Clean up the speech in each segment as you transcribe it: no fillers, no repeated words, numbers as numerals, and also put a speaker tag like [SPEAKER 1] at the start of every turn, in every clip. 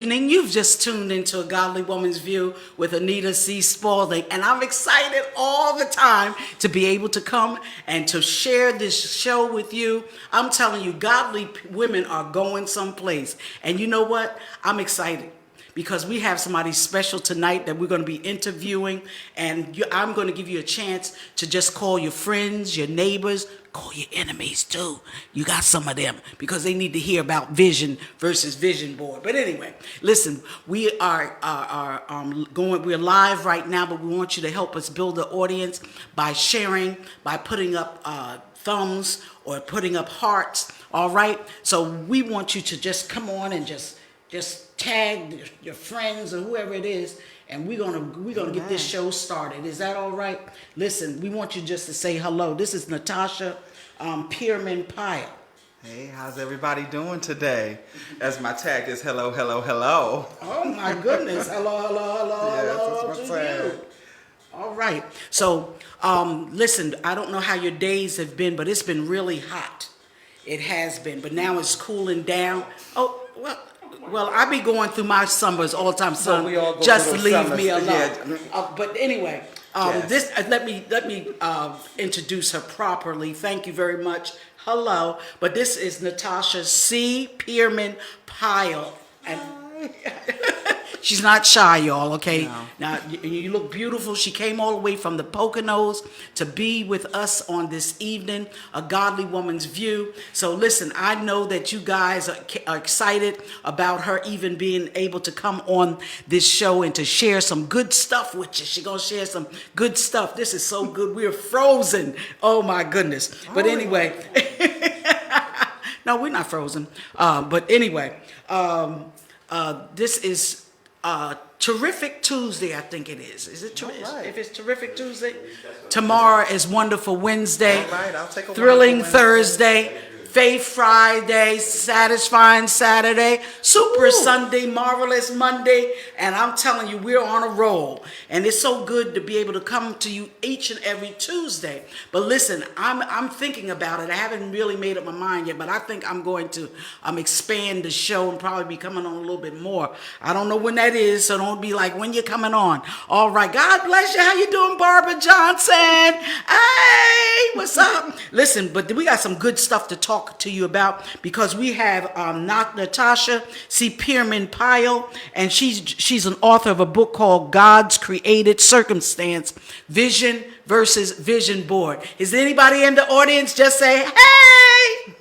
[SPEAKER 1] Evening. You've just tuned into A Godly Woman's View with Anita C. Spalding, and I'm excited all the time to be able to come and to share this show with you. I'm telling you, godly women are going someplace. And you know what? I'm excited because we have somebody special tonight that we're going to be interviewing, and I'm going to give you a chance to just call your friends, your neighbors, call your enemies too. You got some of them because they need to hear about vision versus vision board. But anyway, listen, we are going. We're live right now, but we want you to help us build the audience by sharing, by putting up thumbs or putting up hearts. All right. So we want you to just come on and just tag your friends or whoever it is, and we're gonna get this show started. Is that all right? Listen, we want you just to say hello. This is Natasha Freeman.
[SPEAKER 2] Hey, how's everybody doing today? As my tag is hello, hello, hello.
[SPEAKER 1] Oh my goodness! Hello, hello, hello,
[SPEAKER 2] Yes,
[SPEAKER 1] hello
[SPEAKER 2] that's
[SPEAKER 1] to
[SPEAKER 2] what's
[SPEAKER 1] you. All right. So listen, I don't know how your days have been, but it's been really hot. It has been, but now it's cooling down. Oh well. Well, I be going through my summers all the time, so
[SPEAKER 2] we all go
[SPEAKER 1] just
[SPEAKER 2] through
[SPEAKER 1] leave
[SPEAKER 2] summers.
[SPEAKER 1] me alone.
[SPEAKER 2] Yeah.
[SPEAKER 1] But anyway,
[SPEAKER 2] Yes.
[SPEAKER 1] let me introduce her properly. Thank you very much. Hello, but this is Natasha C. Freeman, and she's not shy, y'all, okay?
[SPEAKER 2] No.
[SPEAKER 1] Now, you look beautiful. She came all the way from the Poconos to be with us on this evening, A Godly Woman's View. So listen, I know that you guys are excited about her even being able to come on this show and to share some good stuff with you. She's going to share some good stuff. This is so good. We're frozen. Oh, my goodness. But anyway, no, we're not frozen. But anyway, this is Terrific Tuesday, I think it is. Is it terrific?
[SPEAKER 2] All right.
[SPEAKER 1] If it's Terrific Tuesday, tomorrow is Wonderful Wednesday.
[SPEAKER 2] All right, I'll take a
[SPEAKER 1] Thrilling
[SPEAKER 2] Wonderful Wednesday.
[SPEAKER 1] Thursday, Faith Friday, Satisfying Saturday, Super Sunday, Marvelous Monday, and I'm telling you, we're on a roll. And it's so good to be able to come to you each and every Tuesday. But listen, I'm thinking about it. I haven't really made up my mind yet, but I think I'm going to expand the show and probably be coming on a little bit more. I don't know when that is, so don't be like, when you're coming on. All right, God bless you. How you doing, Barbara Johnson? Hey, what's up? Listen, but we got some good stuff to talk to you about because we have Natasha C. Freeman, and she's an author of a book called God's Created Circumstance, Vision versus Vision Board. Is there anybody in the audience? Just say, hey!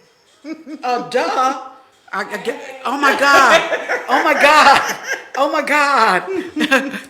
[SPEAKER 1] Duh. Oh my God. Oh my God. Oh my God.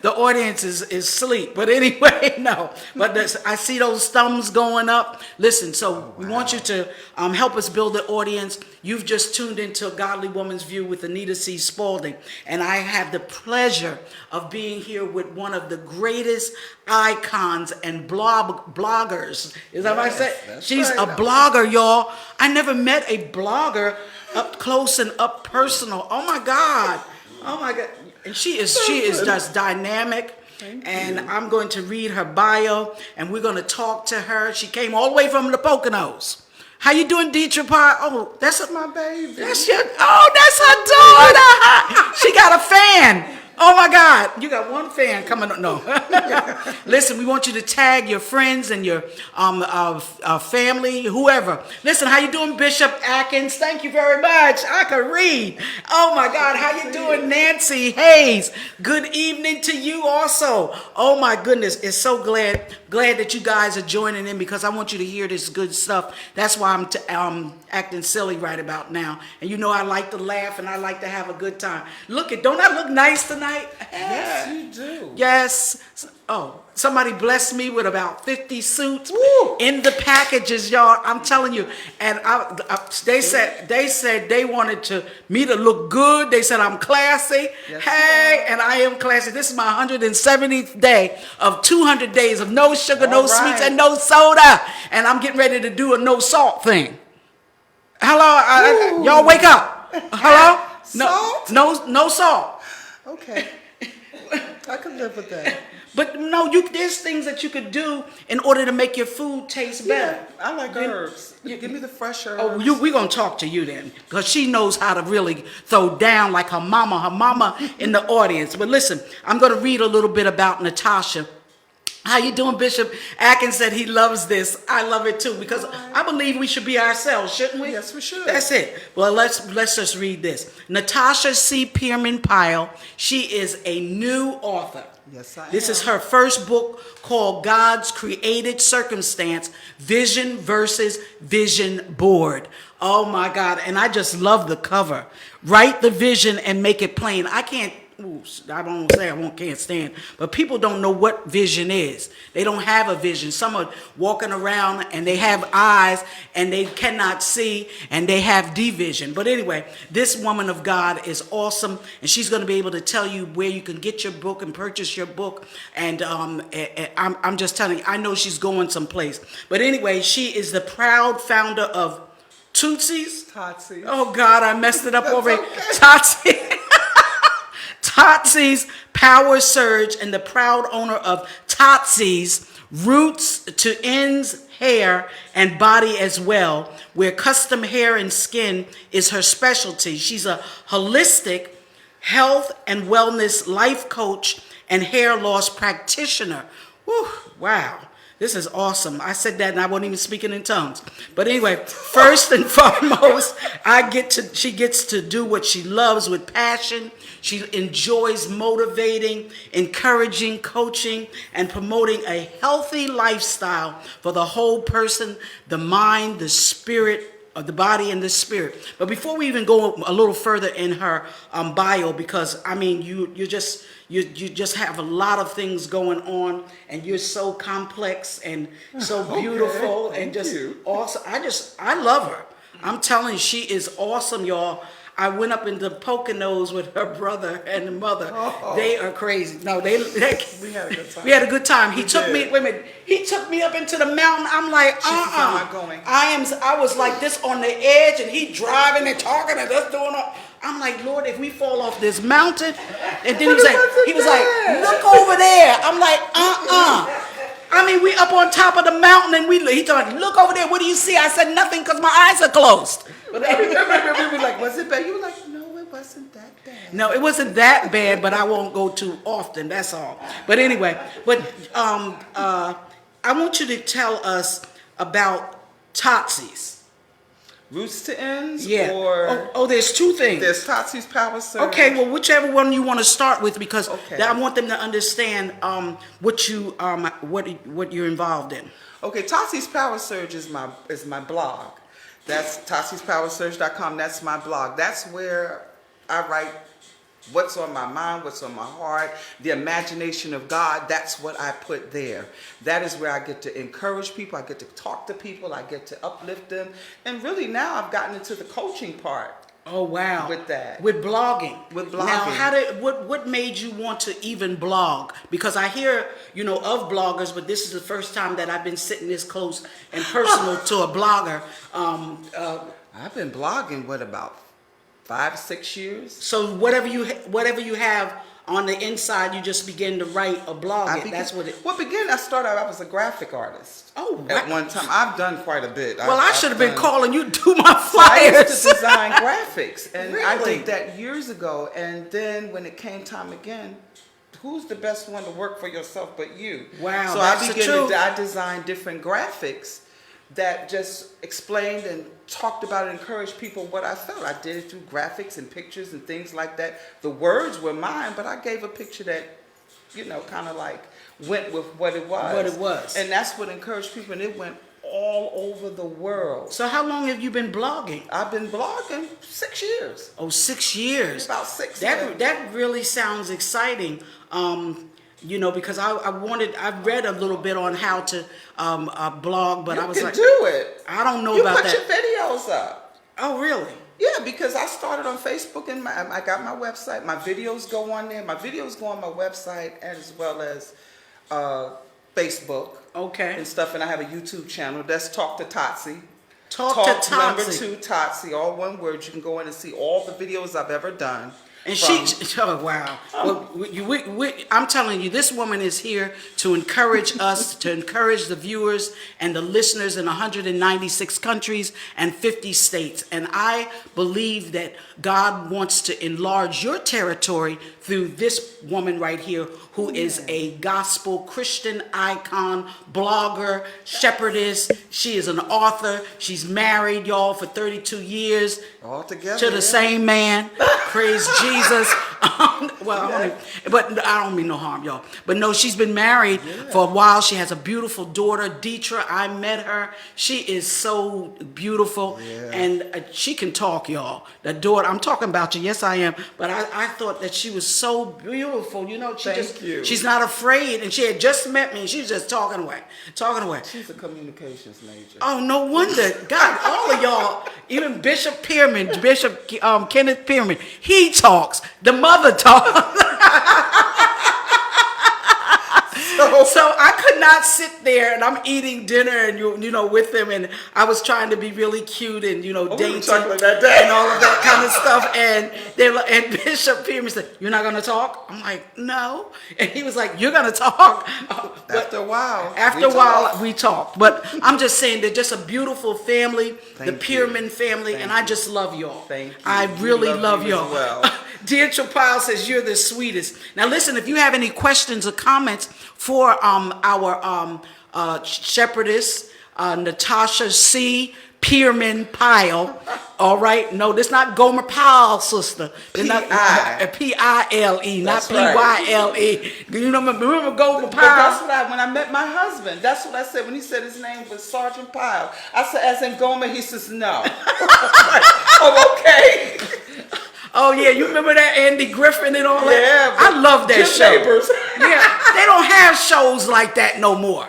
[SPEAKER 1] The audience is asleep. But anyway, no. But I see those thumbs going up. Listen, so we want you to help us build the audience. You've just tuned into A Godly Woman's View with Anita C. Spalding. And I have the pleasure of being here with one of the greatest icons and bloggers. Is that what I said? She's a blogger, y'all. I never met a blogger up close and up personal. Oh my God. Oh my God. And she is just dynamic. And I'm going to read her bio and we're going to talk to her. She came all the way from the Poconos. How you doing, Deidre Parr? Oh, that's
[SPEAKER 2] My baby.
[SPEAKER 1] that's her daughter. She got a fan. Oh my God, you got one fan coming up. No. Listen, we want you to tag your friends and your family, whoever. Listen, how you doing, Bishop Atkins? Thank you very much. I can read. Oh my God, how you doing, Nancy Hayes? Good evening to you also. Oh my goodness, it's so glad that you guys are joining in because I want you to hear this good stuff. That's why I'm acting silly right about now. And you know I like to laugh and I like to have a good time. Don't I look nice tonight?
[SPEAKER 2] Yes, you do.
[SPEAKER 1] Yes. Oh, somebody blessed me with about 50 suits
[SPEAKER 2] Woo.
[SPEAKER 1] in the packages, y'all. I'm telling you. And they said they wanted me to look good. They said I'm classy.
[SPEAKER 2] Yes,
[SPEAKER 1] hey, and I am classy. This is my 170th day of 200 days of no sugar, no sweets, and no soda. And I'm getting ready to do a no salt thing. Hello, y'all wake up. Hello?
[SPEAKER 2] Salt?
[SPEAKER 1] No salt.
[SPEAKER 2] Okay. I could live with that.
[SPEAKER 1] But no, there's things that you could do in order to make your food taste better.
[SPEAKER 2] Yeah, I like herbs. Give me the fresh herbs.
[SPEAKER 1] Oh, we're going to talk to you then, because she knows how to really throw down like her mama in the audience. But listen, I'm going to read a little bit about Natasha. How you doing, Bishop? Atkins said he loves this. I love it too, because I believe we should be ourselves, shouldn't we?
[SPEAKER 2] Yes, we should.
[SPEAKER 1] That's it. Well, let's just read this. Natasha C. Pierman Pyle. She is a new author.
[SPEAKER 2] Yes, I am.
[SPEAKER 1] This is her first book called God's Created Circumstance, Vision versus Vision Board. Oh my God. And I just love the cover. Write the vision and make it plain. Can't stand, but people don't know what vision is. They don't have a vision. Some are walking around and they have eyes and they cannot see and they have division. But anyway, this woman of God is awesome, and she's going to be able to tell you where you can get your book and purchase your book. And I'm just telling you, I know she's going someplace. But anyway, she is the proud founder of Tootsie's. Oh God, I messed it up already. Okay. Totsy's Power Surge, and the proud owner of Totsy's Roots to Ends Hair and Body as well, where custom hair and skin is her specialty. She's a holistic health and wellness life coach and hair loss practitioner. Whew, wow. This is awesome. I said that and I wasn't even speaking in tongues. But anyway, first and foremost, she gets to do what she loves with passion. She enjoys motivating, encouraging, coaching, and promoting a healthy lifestyle for the whole person, the mind, the spirit, of the body and the spirit. But before we even go a little further in her bio, because I mean, you just have a lot of things going on, and you're so complex and so beautiful and just awesome. I love her. I'm telling you, she is awesome, y'all. I went up into Poconos with her brother and the mother. Oh. They are crazy. No, we had a good time. We had a good time. He took me up into the mountain. I'm like, I was like this on the edge, and he driving and talking and us doing all. I'm like, Lord, if we fall off this mountain, and then he was like, look over there. I'm like, I mean, we up on top of the mountain, and he told me, look over there. What do you see? I said nothing, because my eyes are closed. But we were like, was it bad? You were like, no, it wasn't that bad. No, it wasn't that bad, but I won't go too often. That's all. But anyway, I want you to tell us about Totsy's.
[SPEAKER 2] Roots to Ends?
[SPEAKER 1] Yeah.
[SPEAKER 2] Or
[SPEAKER 1] there's two things.
[SPEAKER 2] There's Totsy's Power Surge.
[SPEAKER 1] Okay, well, whichever one you want to start with, because I want them to understand what you're involved in.
[SPEAKER 2] Okay, Totsy's Power Surge is my blog. That's Totsy'sPowerSurge.com. That's my blog. That's where I write what's on my mind, what's on my heart, the imagination of God. That's what I put there. That is where I get to encourage people. I get to talk to people. I get to uplift them. And really now I've gotten into the coaching part.
[SPEAKER 1] Oh, wow.
[SPEAKER 2] With that.
[SPEAKER 1] With blogging.
[SPEAKER 2] With blogging.
[SPEAKER 1] Now, what made you want to even blog? Because I hear, of bloggers, but this is the first time that I've been sitting this close and personal to a blogger.
[SPEAKER 2] I've been blogging, about 5-6 years?
[SPEAKER 1] So whatever you have on the inside, you just begin to write or blog it. That's what it.
[SPEAKER 2] I started out, I was a graphic artist.
[SPEAKER 1] Oh,
[SPEAKER 2] at one time. I've done quite a bit.
[SPEAKER 1] Well, I should have been calling you to do my flyers.
[SPEAKER 2] I used to design graphics, and
[SPEAKER 1] really?
[SPEAKER 2] I did that years ago. And then when it came time again, who's the best one to work for yourself but you?
[SPEAKER 1] Wow,
[SPEAKER 2] so I designed different graphics that just explained and talked about and encouraged people what I felt. I did it through graphics and pictures and things like that. The words were mine, but I gave a picture that, kind of like went with what it was. And that's what encouraged people, and it went all over the world.
[SPEAKER 1] So how long have you been blogging?
[SPEAKER 2] I've been blogging 6 years.
[SPEAKER 1] Oh, 6 years.
[SPEAKER 2] About 6
[SPEAKER 1] years. That really sounds exciting. Because I read a little bit on how to blog, but I was like,
[SPEAKER 2] you can do it.
[SPEAKER 1] I don't know about that.
[SPEAKER 2] You put your videos up.
[SPEAKER 1] Oh, really?
[SPEAKER 2] Yeah, because I started on Facebook, and I got my website. My videos go on there. My videos go on my website as well as Facebook.
[SPEAKER 1] Okay.
[SPEAKER 2] And stuff, and I have a YouTube channel. That's Talk to Totsy.
[SPEAKER 1] Talk to Totsy.
[SPEAKER 2] Number 2 Totsy, all one word. You can go in and see all the videos I've ever done.
[SPEAKER 1] And oh wow! Well, I'm telling you, this woman is here to encourage us, to encourage the viewers and the listeners in 196 countries and 50 states. And I believe that God wants to enlarge your territory through this woman right here, who is a gospel Christian icon, blogger, shepherdess. She is an author. She's married, y'all, for 32 years.
[SPEAKER 2] All together.
[SPEAKER 1] To the same man. Praise Jesus. But I don't mean no harm, y'all. But no, she's been married for a while. She has a beautiful daughter, Deetra. I met her. She is so beautiful. Yeah. And she can talk, y'all. The daughter, I'm talking about you. Yes, I am. But I thought that she was so beautiful. You know, she's not afraid. And she had just met me. And she was just talking away.
[SPEAKER 2] She's a communications major.
[SPEAKER 1] Oh, no wonder. God, all of y'all, even Bishop Pierman, Bishop Kenneth Pierman, he talks. The mother talks. So I could not sit there, and I'm eating dinner and you know with them, and I was trying to be really cute and dainty and all of that kind of stuff. And Bishop Pierman said, "You're not gonna talk?" I'm like, "No," and he was like, "You're gonna talk."
[SPEAKER 2] After a
[SPEAKER 1] while, we talked. But I'm just saying they're just a beautiful family, the Pierman family, and I just love y'all.
[SPEAKER 2] Thank you.
[SPEAKER 1] I really love y'all.
[SPEAKER 2] Well.
[SPEAKER 1] Deidre Powell says you're the sweetest. Now listen, if you have any questions or comments for our shepherdess, Natasha C. Pierman Pyle, all right? No, this not Gomer Pyle, sister. P-I-L-E, not P-Y-L-E. You remember Gomer Pyle?
[SPEAKER 2] But that's when I met my husband, that's what I said when he said his name was Sergeant Pyle. I said, as in Gomer, he says, no. Oh, okay.
[SPEAKER 1] Oh yeah, you remember that Andy Griffin and all that?
[SPEAKER 2] Yeah,
[SPEAKER 1] I love that show.
[SPEAKER 2] Neighbors.
[SPEAKER 1] Yeah, they don't have shows like that no more.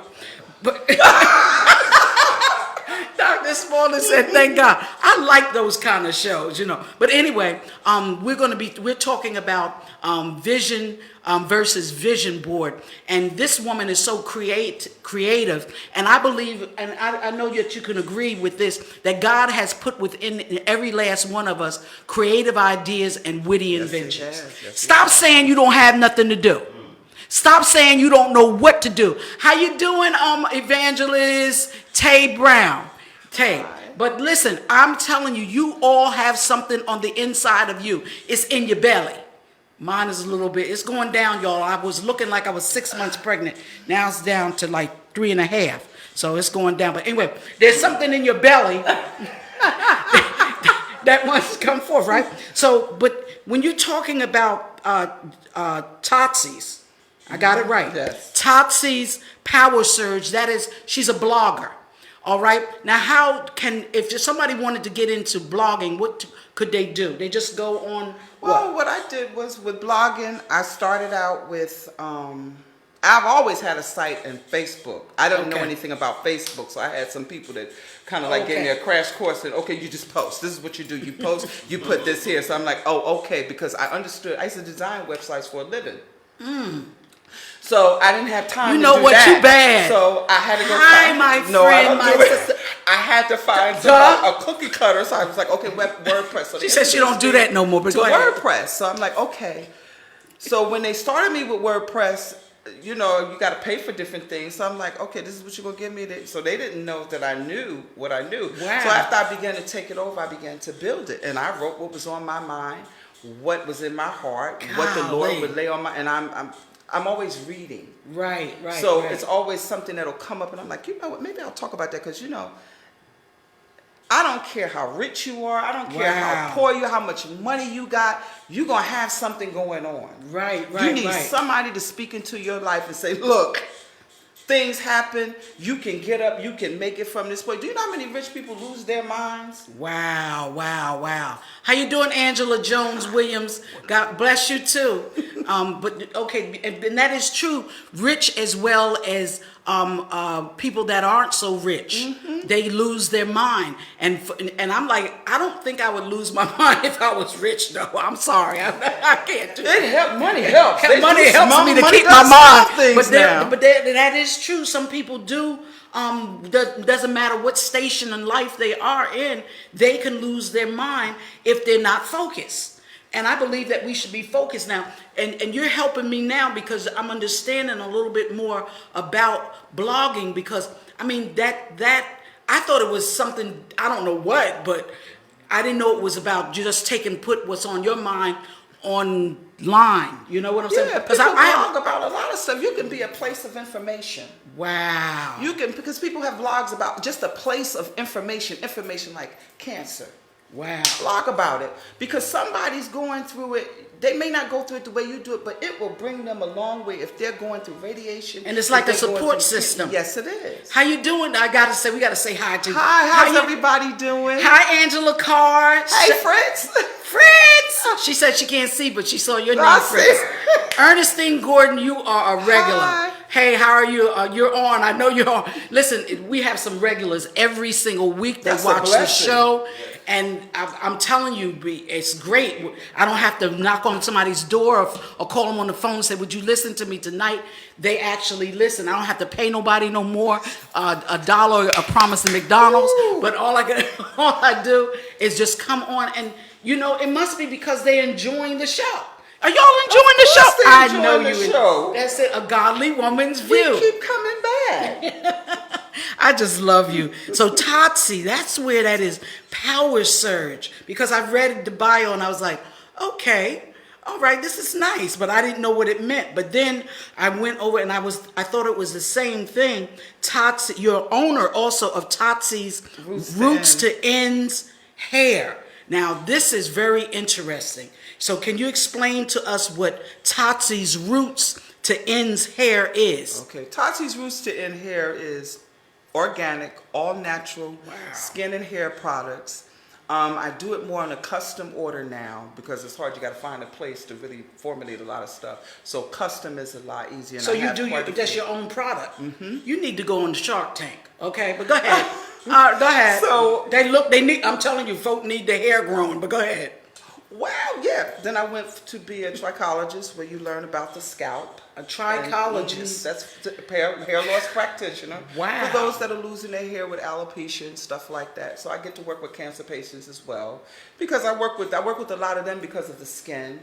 [SPEAKER 1] But Dr. Smalley said, "Thank God." I like those kind of shows, But anyway, we're talking about vision versus vision board, and this woman is so creative, and I believe, and I know that you can agree with this, that God has put within every last one of us creative ideas and witty inventions. Stop saying you don't have nothing to do. Stop saying you don't know what to do. How you doing, Evangelist Tay Brown? Tay. But listen, I'm telling you, you all have something on the inside of you. It's in your belly. Mine is a little bit, it's going down, y'all. I was looking like I was 6 months pregnant. Now it's down to like 3.5. So it's going down. But anyway, there's something in your belly that wants to come forth, right? So, but when you're talking about Totsy's, I got it right.
[SPEAKER 2] Yes.
[SPEAKER 1] Totsy's Power Surge, she's a blogger. All right. Now, if somebody wanted to get into blogging, what could they do? They just go on.
[SPEAKER 2] Well, what I did was with blogging, I started out with, I've always had a site in Facebook. I don't know anything about Facebook, so I had some people that kind of like gave me a crash course and, okay, you just post. This is what you do. You post, you put this here. So I'm like, oh, okay, because I understood. I used to design websites for a living. So I didn't have time to do that.
[SPEAKER 1] You know what? You bad.
[SPEAKER 2] So I had to go I had to find a cookie cutter. So I was like, okay, WordPress. So
[SPEAKER 1] she said she don't do that no more. But
[SPEAKER 2] go ahead. WordPress. So I'm like, okay. So when they started me with WordPress, you got to pay for different things. So I'm like, okay, this is what you're going to give me. So they didn't know that I knew what I knew.
[SPEAKER 1] Wow.
[SPEAKER 2] So after I began to take it over, I began to build it. And I wrote what was on my mind, what was in my heart, what the Lord would lay on my, and I'm always reading.
[SPEAKER 1] Right.
[SPEAKER 2] So it's always something that'll come up, and I'm like, you know what? Maybe I'll talk about that because I don't care how rich you are. I don't care how poor you are, how much money you got. You're gonna have something going on.
[SPEAKER 1] Right.
[SPEAKER 2] You need somebody to speak into your life and say, look, things happen. You can get up. You can make it from this point. Do you know how many rich people lose their minds?
[SPEAKER 1] Wow. How you doing, Angela Jones Williams? God bless you too. But okay, and that is true. Rich as well as people that aren't so rich, they lose their mind. And I'm like, I don't think I would lose my mind if I was rich, though. I'm sorry, I can't do that.
[SPEAKER 2] Money helps.
[SPEAKER 1] Money helps me to keep my mind. But that is true. Some people do. Doesn't matter what station in life they are in, they can lose their mind if they're not focused. And I believe that we should be focused now. And you're helping me now because I'm understanding a little bit more about blogging, because I mean that I thought it was something, I don't know what, but I didn't know it was about just put what's on your mind online. You know what I'm saying?
[SPEAKER 2] Yeah, people blog about a lot of stuff. You can be a place of information.
[SPEAKER 1] Wow.
[SPEAKER 2] You can, because people have blogs about just a place of information like cancer.
[SPEAKER 1] Wow.
[SPEAKER 2] Blog about it, because somebody's going through it. They may not go through it the way you do it, but it will bring them a long way if they're going through radiation.
[SPEAKER 1] And it's like a support system.
[SPEAKER 2] Yes, it is.
[SPEAKER 1] How you doing? We gotta say hi to you.
[SPEAKER 2] Hi, how's everybody doing?
[SPEAKER 1] Hi, Angela Carr.
[SPEAKER 2] Hey, Fritz.
[SPEAKER 1] Fritz. She said she can't see, but she saw your name, Fritz. Ernestine Gordon, you are a regular.
[SPEAKER 2] Hi.
[SPEAKER 1] Hey, how are you? You're on. I know you're on. Listen, we have some regulars every single week that watch the show. And I'm telling you, it's great. I don't have to knock on somebody's door or call them on the phone and say, would you listen to me tonight? They actually listen. I don't have to pay nobody no more $1 a promise at McDonald's. Ooh. But all I do is just come on. And, you know, it must be because they're enjoying the show. Are y'all enjoying the show? I know you.
[SPEAKER 2] Show.
[SPEAKER 1] That's it. A godly woman's view.
[SPEAKER 2] We keep coming back.
[SPEAKER 1] I just love you. So Totsi, that's where that is. Power surge. Because I've read the bio and I was like, okay, all right, this is nice, but I didn't know what it meant. But then I went over and I thought it was the same thing. Totsi, you're owner also of Totsi's Roots to Ends Hair. Now this is very interesting. So can you explain to us what Totsi's Roots to Ends Hair is?
[SPEAKER 2] Okay, Totsi's Roots to End Hair is organic, all natural skin and hair products. I do it more on a custom order now because it's hard. You got to find a place to really formulate a lot of stuff. So custom is a lot easier. And
[SPEAKER 1] so you do that's your own product. Mm-hmm. You need to go on the Shark Tank, okay? But go ahead. Go ahead. So they need. I'm telling you, folk need their hair grown. But go ahead.
[SPEAKER 2] Well, yeah. Then I went to be a trichologist, where you learn about the scalp.
[SPEAKER 1] A trichologist.
[SPEAKER 2] That's the hair loss practitioner.
[SPEAKER 1] Wow.
[SPEAKER 2] For those that are losing their hair with alopecia and stuff like that. So I get to work with cancer patients as well, because I work with a lot of them because of the skin.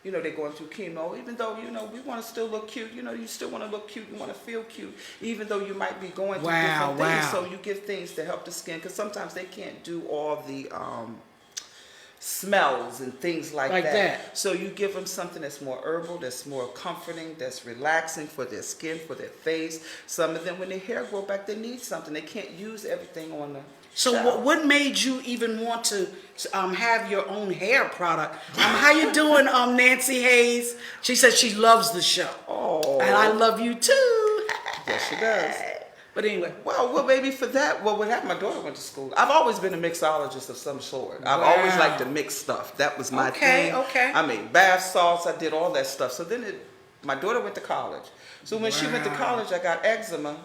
[SPEAKER 2] You know, they're going through chemo. Even though, you know, we want to still look cute. You know, you still want to look cute. You want to feel cute, even though you might be going through different things. So you give things to help the skin, because sometimes they can't do all the smells and things like that. So you give them something that's more herbal, that's more comforting, that's relaxing for their skin, for their face. Some of them, when their hair grow back, they need something. They can't use everything on the
[SPEAKER 1] So what made you even want to have your own hair product? How you doing, Nancy Hayes? She says she loves the show.
[SPEAKER 2] Oh.
[SPEAKER 1] And I love you too.
[SPEAKER 2] Yes, she does.
[SPEAKER 1] But anyway.
[SPEAKER 2] Well, maybe for that, well, my daughter went to school. I've always been a mixologist of some sort. I've always liked to mix stuff. That was my thing.
[SPEAKER 1] Okay.
[SPEAKER 2] I made bath salts. I did all that stuff. So then my daughter went to college. So when she went to college, I got eczema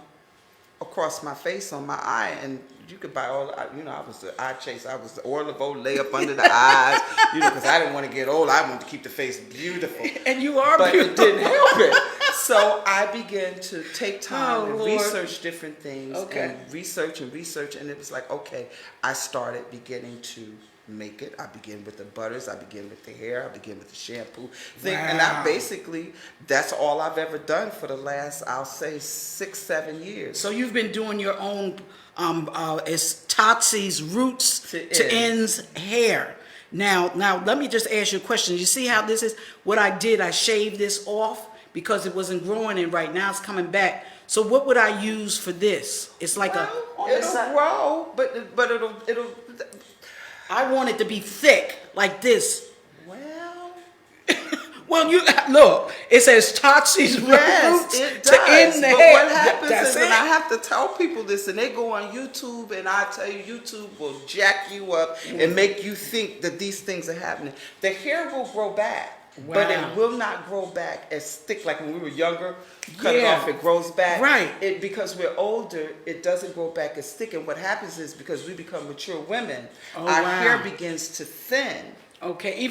[SPEAKER 2] across my face on my eye, and you could buy all, you know, I was the eye chaser. I was the oil of Olay up under the eyes, you know, because I didn't want to get old. I wanted to keep the face beautiful.
[SPEAKER 1] And you are
[SPEAKER 2] but
[SPEAKER 1] beautiful.
[SPEAKER 2] But it didn't help it. So I began to take time and research different things, and research, and it was like, okay, I started beginning to make it. I begin with the butters, I begin with the hair, I begin with the shampoo thing, and that's all I've ever done for the last, I'll say, 6-7 years.
[SPEAKER 1] So you've been doing your own, it's Totsi's Roots to Ends Hair. Now let me just ask you a question. You see how this is? What I did, I shaved this off because it wasn't growing, and right now it's coming back. So what would I use for this? It's like
[SPEAKER 2] it'll grow, but it'll.
[SPEAKER 1] I want it to be thick, like this.
[SPEAKER 2] Well,
[SPEAKER 1] you look. It says Totsi's Roots to End the Hair.
[SPEAKER 2] What happens is, and I have to tell people this, and they go on YouTube, and I tell you, YouTube will jack you up and make you think that these things are happening. The hair will grow back. Wow. But it will not grow back as thick like when we were younger. Cut it off, it grows back.
[SPEAKER 1] Right.
[SPEAKER 2] Because we're older, it doesn't grow back as thick. And what happens is, because we become mature women, our hair begins to thin. Okay.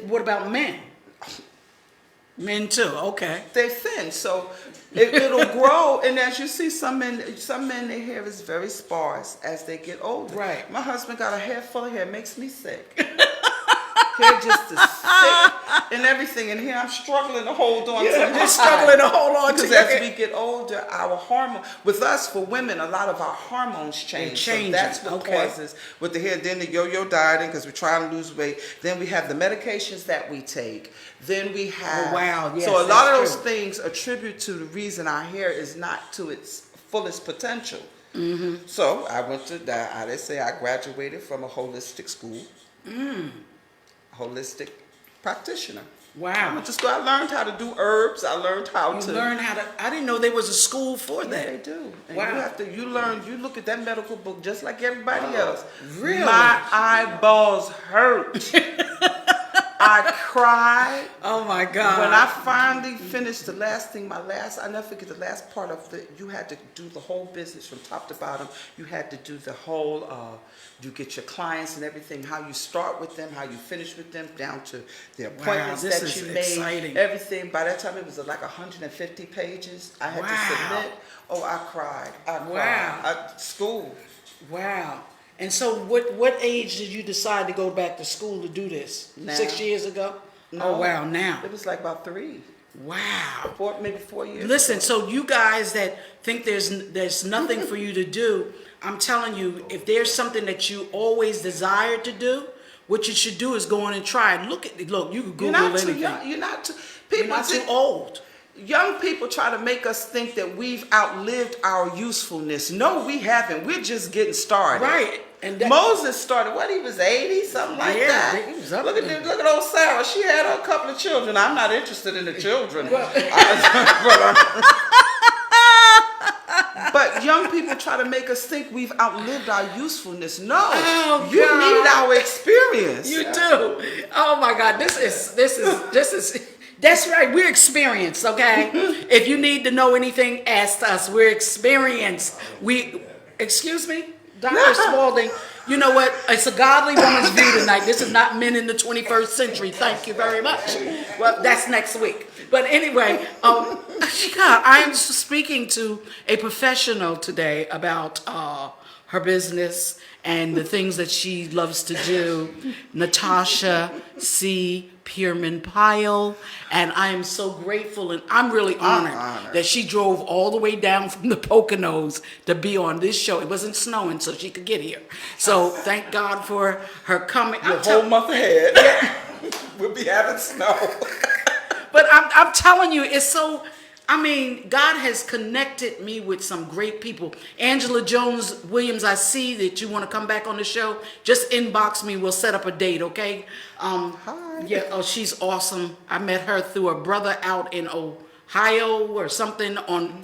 [SPEAKER 1] What about men? Men too. Okay.
[SPEAKER 2] They're thin, so it'll grow. And as you see, some men, their hair is very sparse as they get older.
[SPEAKER 1] Right.
[SPEAKER 2] My husband got a hair full of hair. It makes me sick. Hair just is thick and everything. And here I'm struggling to hold on to
[SPEAKER 1] You're
[SPEAKER 2] mine.
[SPEAKER 1] struggling to hold on to
[SPEAKER 2] Because
[SPEAKER 1] your
[SPEAKER 2] as
[SPEAKER 1] hair.
[SPEAKER 2] we get older, our hormone, with us, for women, a lot of our hormones change. So
[SPEAKER 1] changing,
[SPEAKER 2] that's what
[SPEAKER 1] okay.
[SPEAKER 2] causes with the hair. Then the yo-yo dieting, because we're trying to lose weight. Then we have the medications that we take. Then we have.
[SPEAKER 1] Oh, wow. Yes,
[SPEAKER 2] so a lot of
[SPEAKER 1] that's
[SPEAKER 2] those
[SPEAKER 1] true.
[SPEAKER 2] things attribute to the reason our hair is not to its fullest potential.
[SPEAKER 1] Mm-hmm.
[SPEAKER 2] So I went to that. I say I graduated from a holistic school. Holistic practitioner. I
[SPEAKER 1] Wow.
[SPEAKER 2] went to school. I learned how to do herbs. I learned how
[SPEAKER 1] You
[SPEAKER 2] to
[SPEAKER 1] learn how to, I didn't know there was a school for
[SPEAKER 2] Yeah,
[SPEAKER 1] that.
[SPEAKER 2] they do. And
[SPEAKER 1] Wow.
[SPEAKER 2] you have to. You learn. You look at that medical book just like everybody else.
[SPEAKER 1] Really?
[SPEAKER 2] My eyeballs hurt. I cried
[SPEAKER 1] Oh my God.
[SPEAKER 2] when I finally finished the last thing. I never forget the last part of the. You had to do the whole business from top to bottom. You had to do the whole. You get your clients and everything. How you start with them, how you finish with them, down to the appointments
[SPEAKER 1] this
[SPEAKER 2] that
[SPEAKER 1] is
[SPEAKER 2] you
[SPEAKER 1] exciting.
[SPEAKER 2] made. Everything. By that time, it was like 150 pages. I had
[SPEAKER 1] Wow.
[SPEAKER 2] to submit. Oh, I cried. I cried.
[SPEAKER 1] Wow.
[SPEAKER 2] School.
[SPEAKER 1] Wow. And so what age did you decide to go back to school to do this?
[SPEAKER 2] Now.
[SPEAKER 1] 6 years ago?
[SPEAKER 2] No.
[SPEAKER 1] Oh, wow, now.
[SPEAKER 2] It was like about 3,
[SPEAKER 1] Wow.
[SPEAKER 2] 4, maybe 4 years.
[SPEAKER 1] Listen,
[SPEAKER 2] ago.
[SPEAKER 1] so you guys that think there's nothing for you to do, I'm telling you, if there's something that you always desired to do, what you should do is go on and try it. Look, you can Google
[SPEAKER 2] You're not too
[SPEAKER 1] anything.
[SPEAKER 2] young. You're not too.
[SPEAKER 1] You're
[SPEAKER 2] People
[SPEAKER 1] not too
[SPEAKER 2] think-
[SPEAKER 1] old.
[SPEAKER 2] Young people try to make us think that we've outlived our usefulness. No, we haven't. We're just getting started.
[SPEAKER 1] Right. And that,
[SPEAKER 2] Moses started what, he was 80, something like
[SPEAKER 1] Yeah,
[SPEAKER 2] that.
[SPEAKER 1] he was up
[SPEAKER 2] Look
[SPEAKER 1] there.
[SPEAKER 2] at old Sarah. She had a couple of children. I'm not interested in the children. But young people try to make us think we've outlived our usefulness. No,
[SPEAKER 1] Oh,
[SPEAKER 2] you
[SPEAKER 1] God.
[SPEAKER 2] need our experience.
[SPEAKER 1] you do. Oh my God, this is. That's right. We're experienced, okay? If you need to know anything, ask us. We're experienced. Excuse me, Dr. Spalding. You know what? It's a godly woman's view tonight. This is not men in the 21st century. Thank you very much. Well, that's next week. But anyway, God, I am speaking to a professional today about her business and the things that she loves to do. Natasha C. Pierman Pyle, and I am so grateful and I'm really honored that she drove all the way down from the Poconos to be on this show. It wasn't snowing, so she could get here. So thank God for her coming.
[SPEAKER 2] The whole month ahead, we'll be having snow.
[SPEAKER 1] But I'm telling you, it's so. I mean, God has connected me with some great people. Angela Jones Williams, I see that you want to come back on the show. Just inbox me. We'll set up a date, okay?
[SPEAKER 2] Hi.
[SPEAKER 1] Yeah. Oh, she's awesome. I met her through a brother out in Ohio or something on.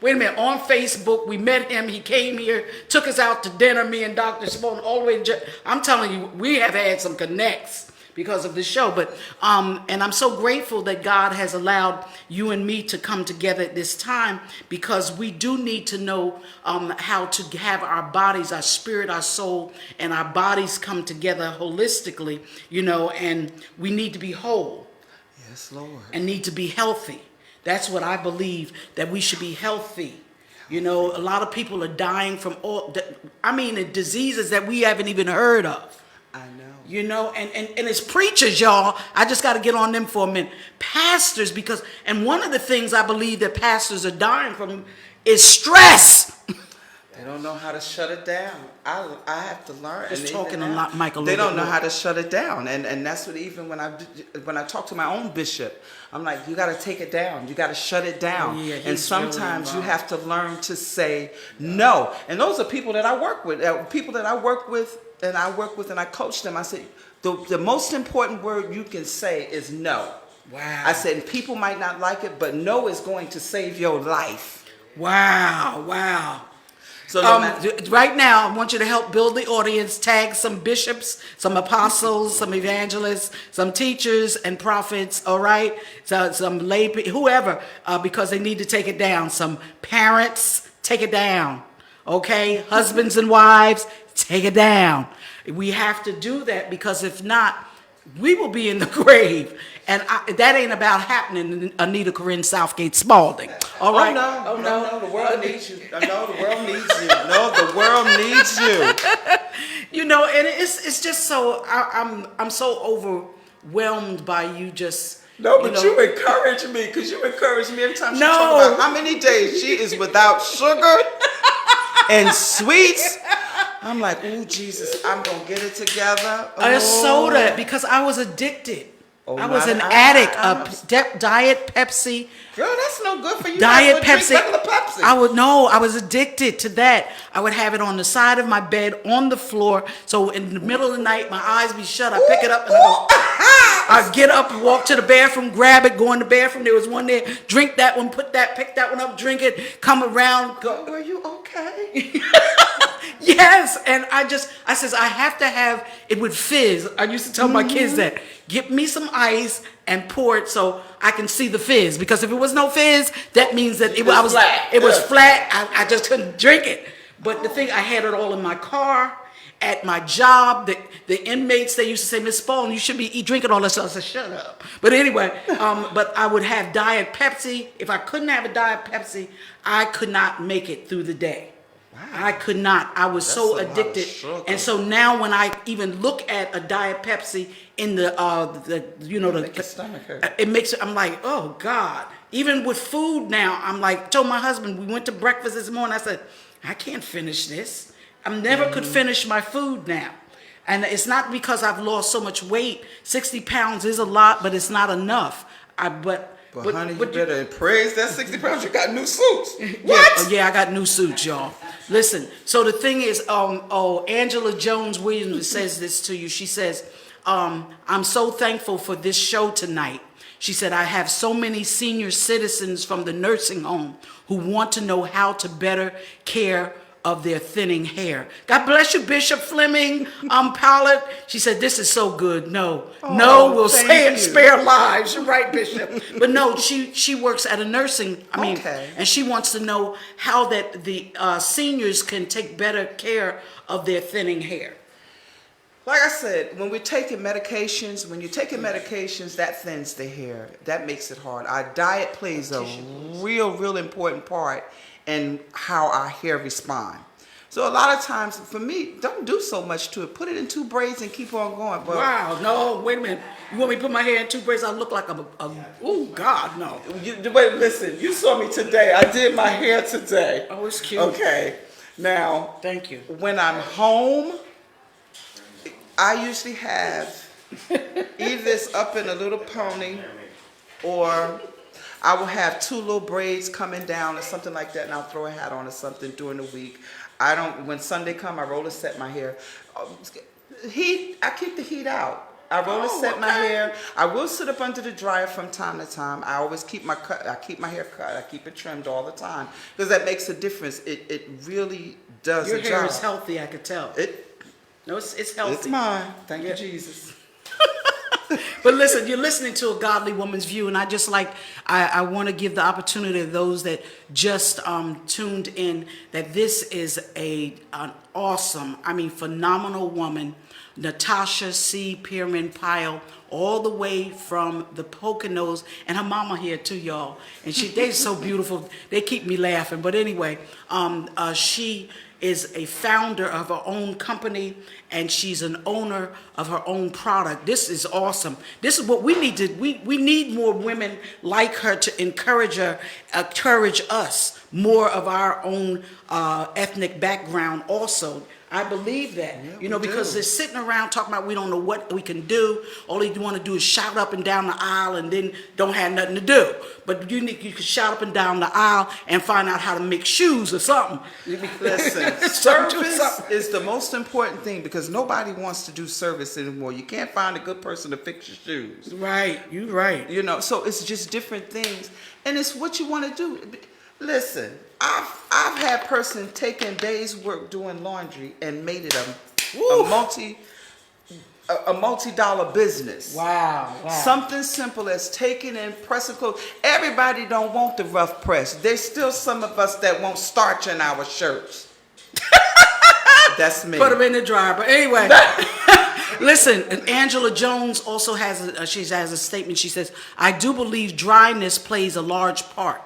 [SPEAKER 1] Wait a minute, on Facebook. We met him. He came here, took us out to dinner. Me and Dr. Spohn all the way. I'm telling you, we have had some connects because of the show. But and I'm so grateful that God has allowed you and me to come together at this time, because we do need to know how to have our bodies, our spirit, our soul, and our bodies come together holistically, and we need to be whole.
[SPEAKER 2] Yes, Lord.
[SPEAKER 1] And need to be healthy. That's what I believe, that we should be healthy. A lot of people are dying from the diseases that we haven't even heard of.
[SPEAKER 2] I know.
[SPEAKER 1] And as preachers, y'all, I just got to get on them for a minute. Pastors, and one of the things I believe that pastors are dying from is stress.
[SPEAKER 2] They don't know how to shut it down. I have to learn.
[SPEAKER 1] Just
[SPEAKER 2] And
[SPEAKER 1] talking
[SPEAKER 2] even
[SPEAKER 1] a
[SPEAKER 2] now,
[SPEAKER 1] lot, Michael.
[SPEAKER 2] They don't know how to shut it down, and that's what, even when I talk to my own bishop, I'm like, you got to take it down. You got to shut it down.
[SPEAKER 1] Oh, yeah,
[SPEAKER 2] and sometimes you have to learn to say no. And those are people that I work with. And I coach them. I say, the most important word you can say is no.
[SPEAKER 1] Wow.
[SPEAKER 2] I said, people might not like it, but no is going to save your life.
[SPEAKER 1] Wow.
[SPEAKER 2] So
[SPEAKER 1] right now, I want you to help build the audience. Tag some bishops, some apostles, some evangelists, some teachers and prophets, all right? So, some lay people, whoever, because they need to take it down. Some parents, take it down, okay? Husbands and wives, take it down. We have to do that, because if not, we will be in the grave. And that ain't about happening, Anita Corinne Southgate Spalding. All right.
[SPEAKER 2] No, the world needs you. No, the world needs you. No, the world needs you.
[SPEAKER 1] You know, and it's just so I'm so overwhelmed by you just.
[SPEAKER 2] No, but
[SPEAKER 1] know,
[SPEAKER 2] you encourage me because you encourage me every time she
[SPEAKER 1] No.
[SPEAKER 2] talks about how many days she is without sugar and sweets. I'm like, ooh, Jesus, I'm going to get it together.
[SPEAKER 1] I sold
[SPEAKER 2] Oh.
[SPEAKER 1] it because I was addicted.
[SPEAKER 2] Oh,
[SPEAKER 1] I was
[SPEAKER 2] no,
[SPEAKER 1] an
[SPEAKER 2] I-
[SPEAKER 1] addict
[SPEAKER 2] I-
[SPEAKER 1] of Diet Pepsi.
[SPEAKER 2] Girl, that's no good for you.
[SPEAKER 1] Diet
[SPEAKER 2] You might as
[SPEAKER 1] Pepsi.
[SPEAKER 2] well drink regular Pepsi.
[SPEAKER 1] I was addicted to that. I would have it on the side of my bed, on the floor. So in the middle of the night, my eyes be shut. I pick it up and I go. I get up and walk to the bathroom, grab it, go in the bathroom. There was one there. Drink that one, pick that one up, drink it, come around, go.
[SPEAKER 2] Are you okay?
[SPEAKER 1] Yes, and I says I have to have it with fizz. I used to tell my kids that get me some ice and pour it so I can see the fizz, because if it was no fizz, that means that it was
[SPEAKER 2] flat.
[SPEAKER 1] It was flat. I just couldn't drink it. But the thing, I had it all in my car, at my job. The inmates, they used to say, Miss Spalding, you should be drinking all this stuff. I said, shut up. But anyway, but I would have Diet Pepsi. If I couldn't have a Diet Pepsi, I could not make it through the day. I could not. I was so
[SPEAKER 2] That's a lot of
[SPEAKER 1] addicted.
[SPEAKER 2] sugar.
[SPEAKER 1] And so now when I even look at a Diet Pepsi in the
[SPEAKER 2] Make your stomach hurt.
[SPEAKER 1] it makes I'm like, oh God. Even with food now, I'm like, told my husband, we went to breakfast this morning. I said, I can't finish this. I never could finish my food now. And it's not because I've lost so much weight. 60 pounds is a lot, but it's not enough.
[SPEAKER 2] But honey, you better praise that 60 pounds. You got new suits.
[SPEAKER 1] What?
[SPEAKER 2] What?
[SPEAKER 1] Yeah, I got new suits, y'all. Listen, so the thing is, Angela Jones Williams says this to you. She says, I'm so thankful for this show tonight. She said, I have so many senior citizens from the nursing home who want to know how to better care of their thinning hair. God bless you, Bishop Fleming. Powlett. She said, this is so good. No, we'll
[SPEAKER 2] thank
[SPEAKER 1] say and
[SPEAKER 2] you.
[SPEAKER 1] spare lives. You're right, Bishop. But no, she works at a nursing,
[SPEAKER 2] Okay.
[SPEAKER 1] and she wants to know how that the seniors can take better care of their thinning hair.
[SPEAKER 2] Like I said, when we're taking medications, that thins the hair. That makes it hard. Our diet plays a real important part in how our hair respond. So a lot of times, for me, don't do so much to it. Put it in 2 braids and keep on going. But
[SPEAKER 1] Wow, no, wait a minute. You want me to put my hair in 2 braids? I look like oh God, no.
[SPEAKER 2] Wait, listen. You saw me today. I did my hair today.
[SPEAKER 1] Oh, it's cute.
[SPEAKER 2] Okay. Now,
[SPEAKER 1] Thank you.
[SPEAKER 2] when I'm home, I usually have either this up in a little pony, or I will have 2 little braids coming down or something like that, and I'll throw a hat on or something during the week. When Sunday come, I roll and set my hair. I keep the heat out. I roll and set my hair. I will sit up under the dryer from time to time. I always keep my hair cut. I keep it trimmed all the time because that makes a difference. It really does
[SPEAKER 1] Your
[SPEAKER 2] a
[SPEAKER 1] hair
[SPEAKER 2] job.
[SPEAKER 1] is healthy, I could tell. No, it's healthy.
[SPEAKER 2] It's mine. Thank you, Jesus.
[SPEAKER 1] But listen, you're listening to A Godly Woman's View, and I want to give the opportunity to those that just tuned in that this is an awesome, phenomenal woman, Natasha C. Pierman Pyle, all the way from the Poconos, and her mama here too, y'all. And they're so beautiful. They keep me laughing. But anyway, she is a founder of her own company, and she's an owner of her own product. This is awesome. This is what we need to, we need more women like her to encourage us, more of our own ethnic background also. I believe that, because they're sitting around talking about we don't know what we can do. All they want to do is shout up and down the aisle and then don't have nothing to do. But you can shout up and down the aisle and find out how to make shoes or something.
[SPEAKER 2] Listen, service is the most important thing because nobody wants to do service anymore. You can't find a good person to fix your shoes.
[SPEAKER 1] Right, you're right.
[SPEAKER 2] So it's just different things. And it's what you want to do. Listen, I've had person taking days work doing laundry and made it a multi-dollar business.
[SPEAKER 1] Wow.
[SPEAKER 2] Something simple as taking and pressing clothes. Everybody don't want the rough press. There's still some of us that want starch in our shirts. That's me.
[SPEAKER 1] Put them in the dryer. But anyway, listen, Angela Jones also has a statement. She says, I do believe dryness plays a large part.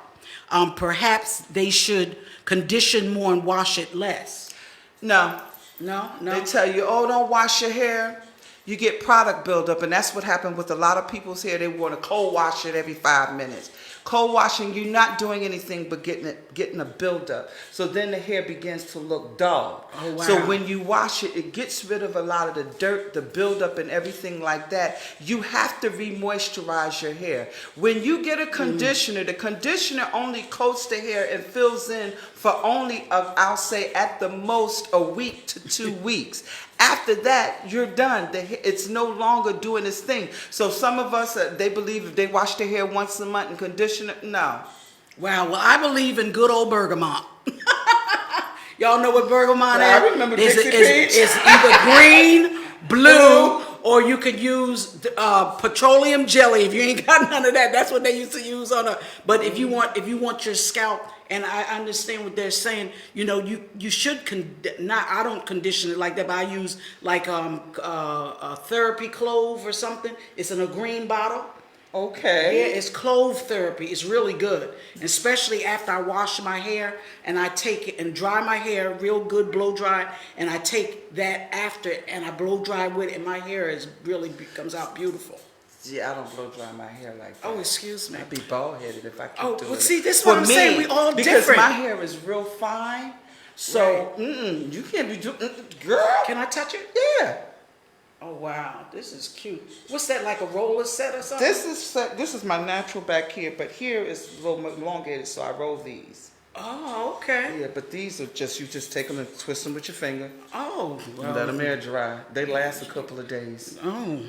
[SPEAKER 1] perhaps they should condition more and wash it less.
[SPEAKER 2] No.
[SPEAKER 1] No.
[SPEAKER 2] They tell you, oh, don't wash your hair. You get product buildup, and that's what happened with a lot of people's hair. They want to cold wash it every 5 minutes. Cold washing, you're not doing anything but getting a buildup. So then the hair begins to look dull.
[SPEAKER 1] Oh, wow.
[SPEAKER 2] So when you wash it, it gets rid of a lot of the dirt, the buildup, and everything like that. You have to re-moisturize your hair. When you get a conditioner, the conditioner only coats the hair and fills in for only, I'll say, at the most a week to 2 weeks. After that, you're done. It's no longer doing its thing. So some of us, they believe if they wash their hair once a month and condition it, no.
[SPEAKER 1] Wow, well, I believe in good old bergamot. Y'all know what bergamot is?
[SPEAKER 2] I remember Dixie Peach.
[SPEAKER 1] It's either green, blue, or you could use petroleum jelly. If you ain't got none of that, that's what they used to use on a. But if you want your scalp, and I understand what they're saying, you know, you should I don't condition it like that, but I use like a therapy clove or something. It's in a green bottle.
[SPEAKER 2] Okay.
[SPEAKER 1] Yeah, it's clove therapy. It's really good, especially after I wash my hair and I take it and dry my hair real good, blow dry, and I take that after and I blow dry with it, and my hair comes out beautiful.
[SPEAKER 2] Yeah, I don't blow dry my hair like that.
[SPEAKER 1] Oh, excuse me.
[SPEAKER 2] I'd be bald headed if I keep doing it.
[SPEAKER 1] Well, see, this is what I'm saying. We all
[SPEAKER 2] because
[SPEAKER 1] different.
[SPEAKER 2] my hair is real fine, so you can't be doing. Girl,
[SPEAKER 1] can I touch it?
[SPEAKER 2] Yeah.
[SPEAKER 1] Oh wow, this is cute. What's that, like a roller set or something?
[SPEAKER 2] This is my natural back here, but here is a little elongated, so I roll these.
[SPEAKER 1] Oh, okay.
[SPEAKER 2] Yeah, but these are you just take them and twist them with your finger.
[SPEAKER 1] Oh,
[SPEAKER 2] And let them air dry. They last a couple of days.
[SPEAKER 1] Oh,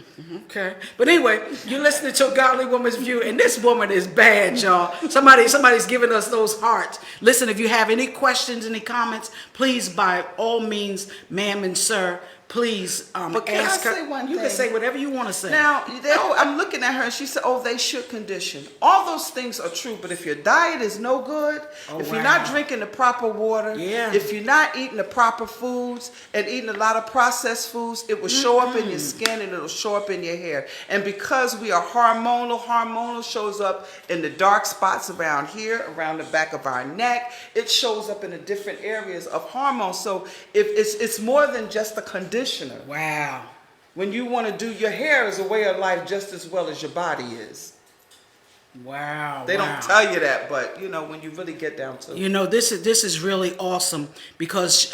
[SPEAKER 1] okay. But anyway, you're listening to a Godly Woman's View, and this woman is bad, y'all. Somebody's giving us those hearts. Listen, if you have any questions, any comments, please, by all means, ma'am and sir, please
[SPEAKER 2] but can
[SPEAKER 1] ask
[SPEAKER 2] I
[SPEAKER 1] her.
[SPEAKER 2] say one
[SPEAKER 1] You
[SPEAKER 2] thing?
[SPEAKER 1] can say whatever you want to say.
[SPEAKER 2] Now, I'm looking at her and she said, oh, they should condition. All those things are true, but if your diet is no good, if you're not drinking the proper water, if you're not eating the proper foods and eating a lot of processed foods, it will show up in your skin and it'll show up in your hair. And because we are hormonal shows up in the dark spots around here, around the back of our neck. It shows up in the different areas of hormones. So if it's more than just a conditioner.
[SPEAKER 1] Wow.
[SPEAKER 2] When you want to do your hair is a way of life just as well as your body is.
[SPEAKER 1] Wow.
[SPEAKER 2] They don't tell you that, but you know, when you really get down to it.
[SPEAKER 1] You know, this is really awesome because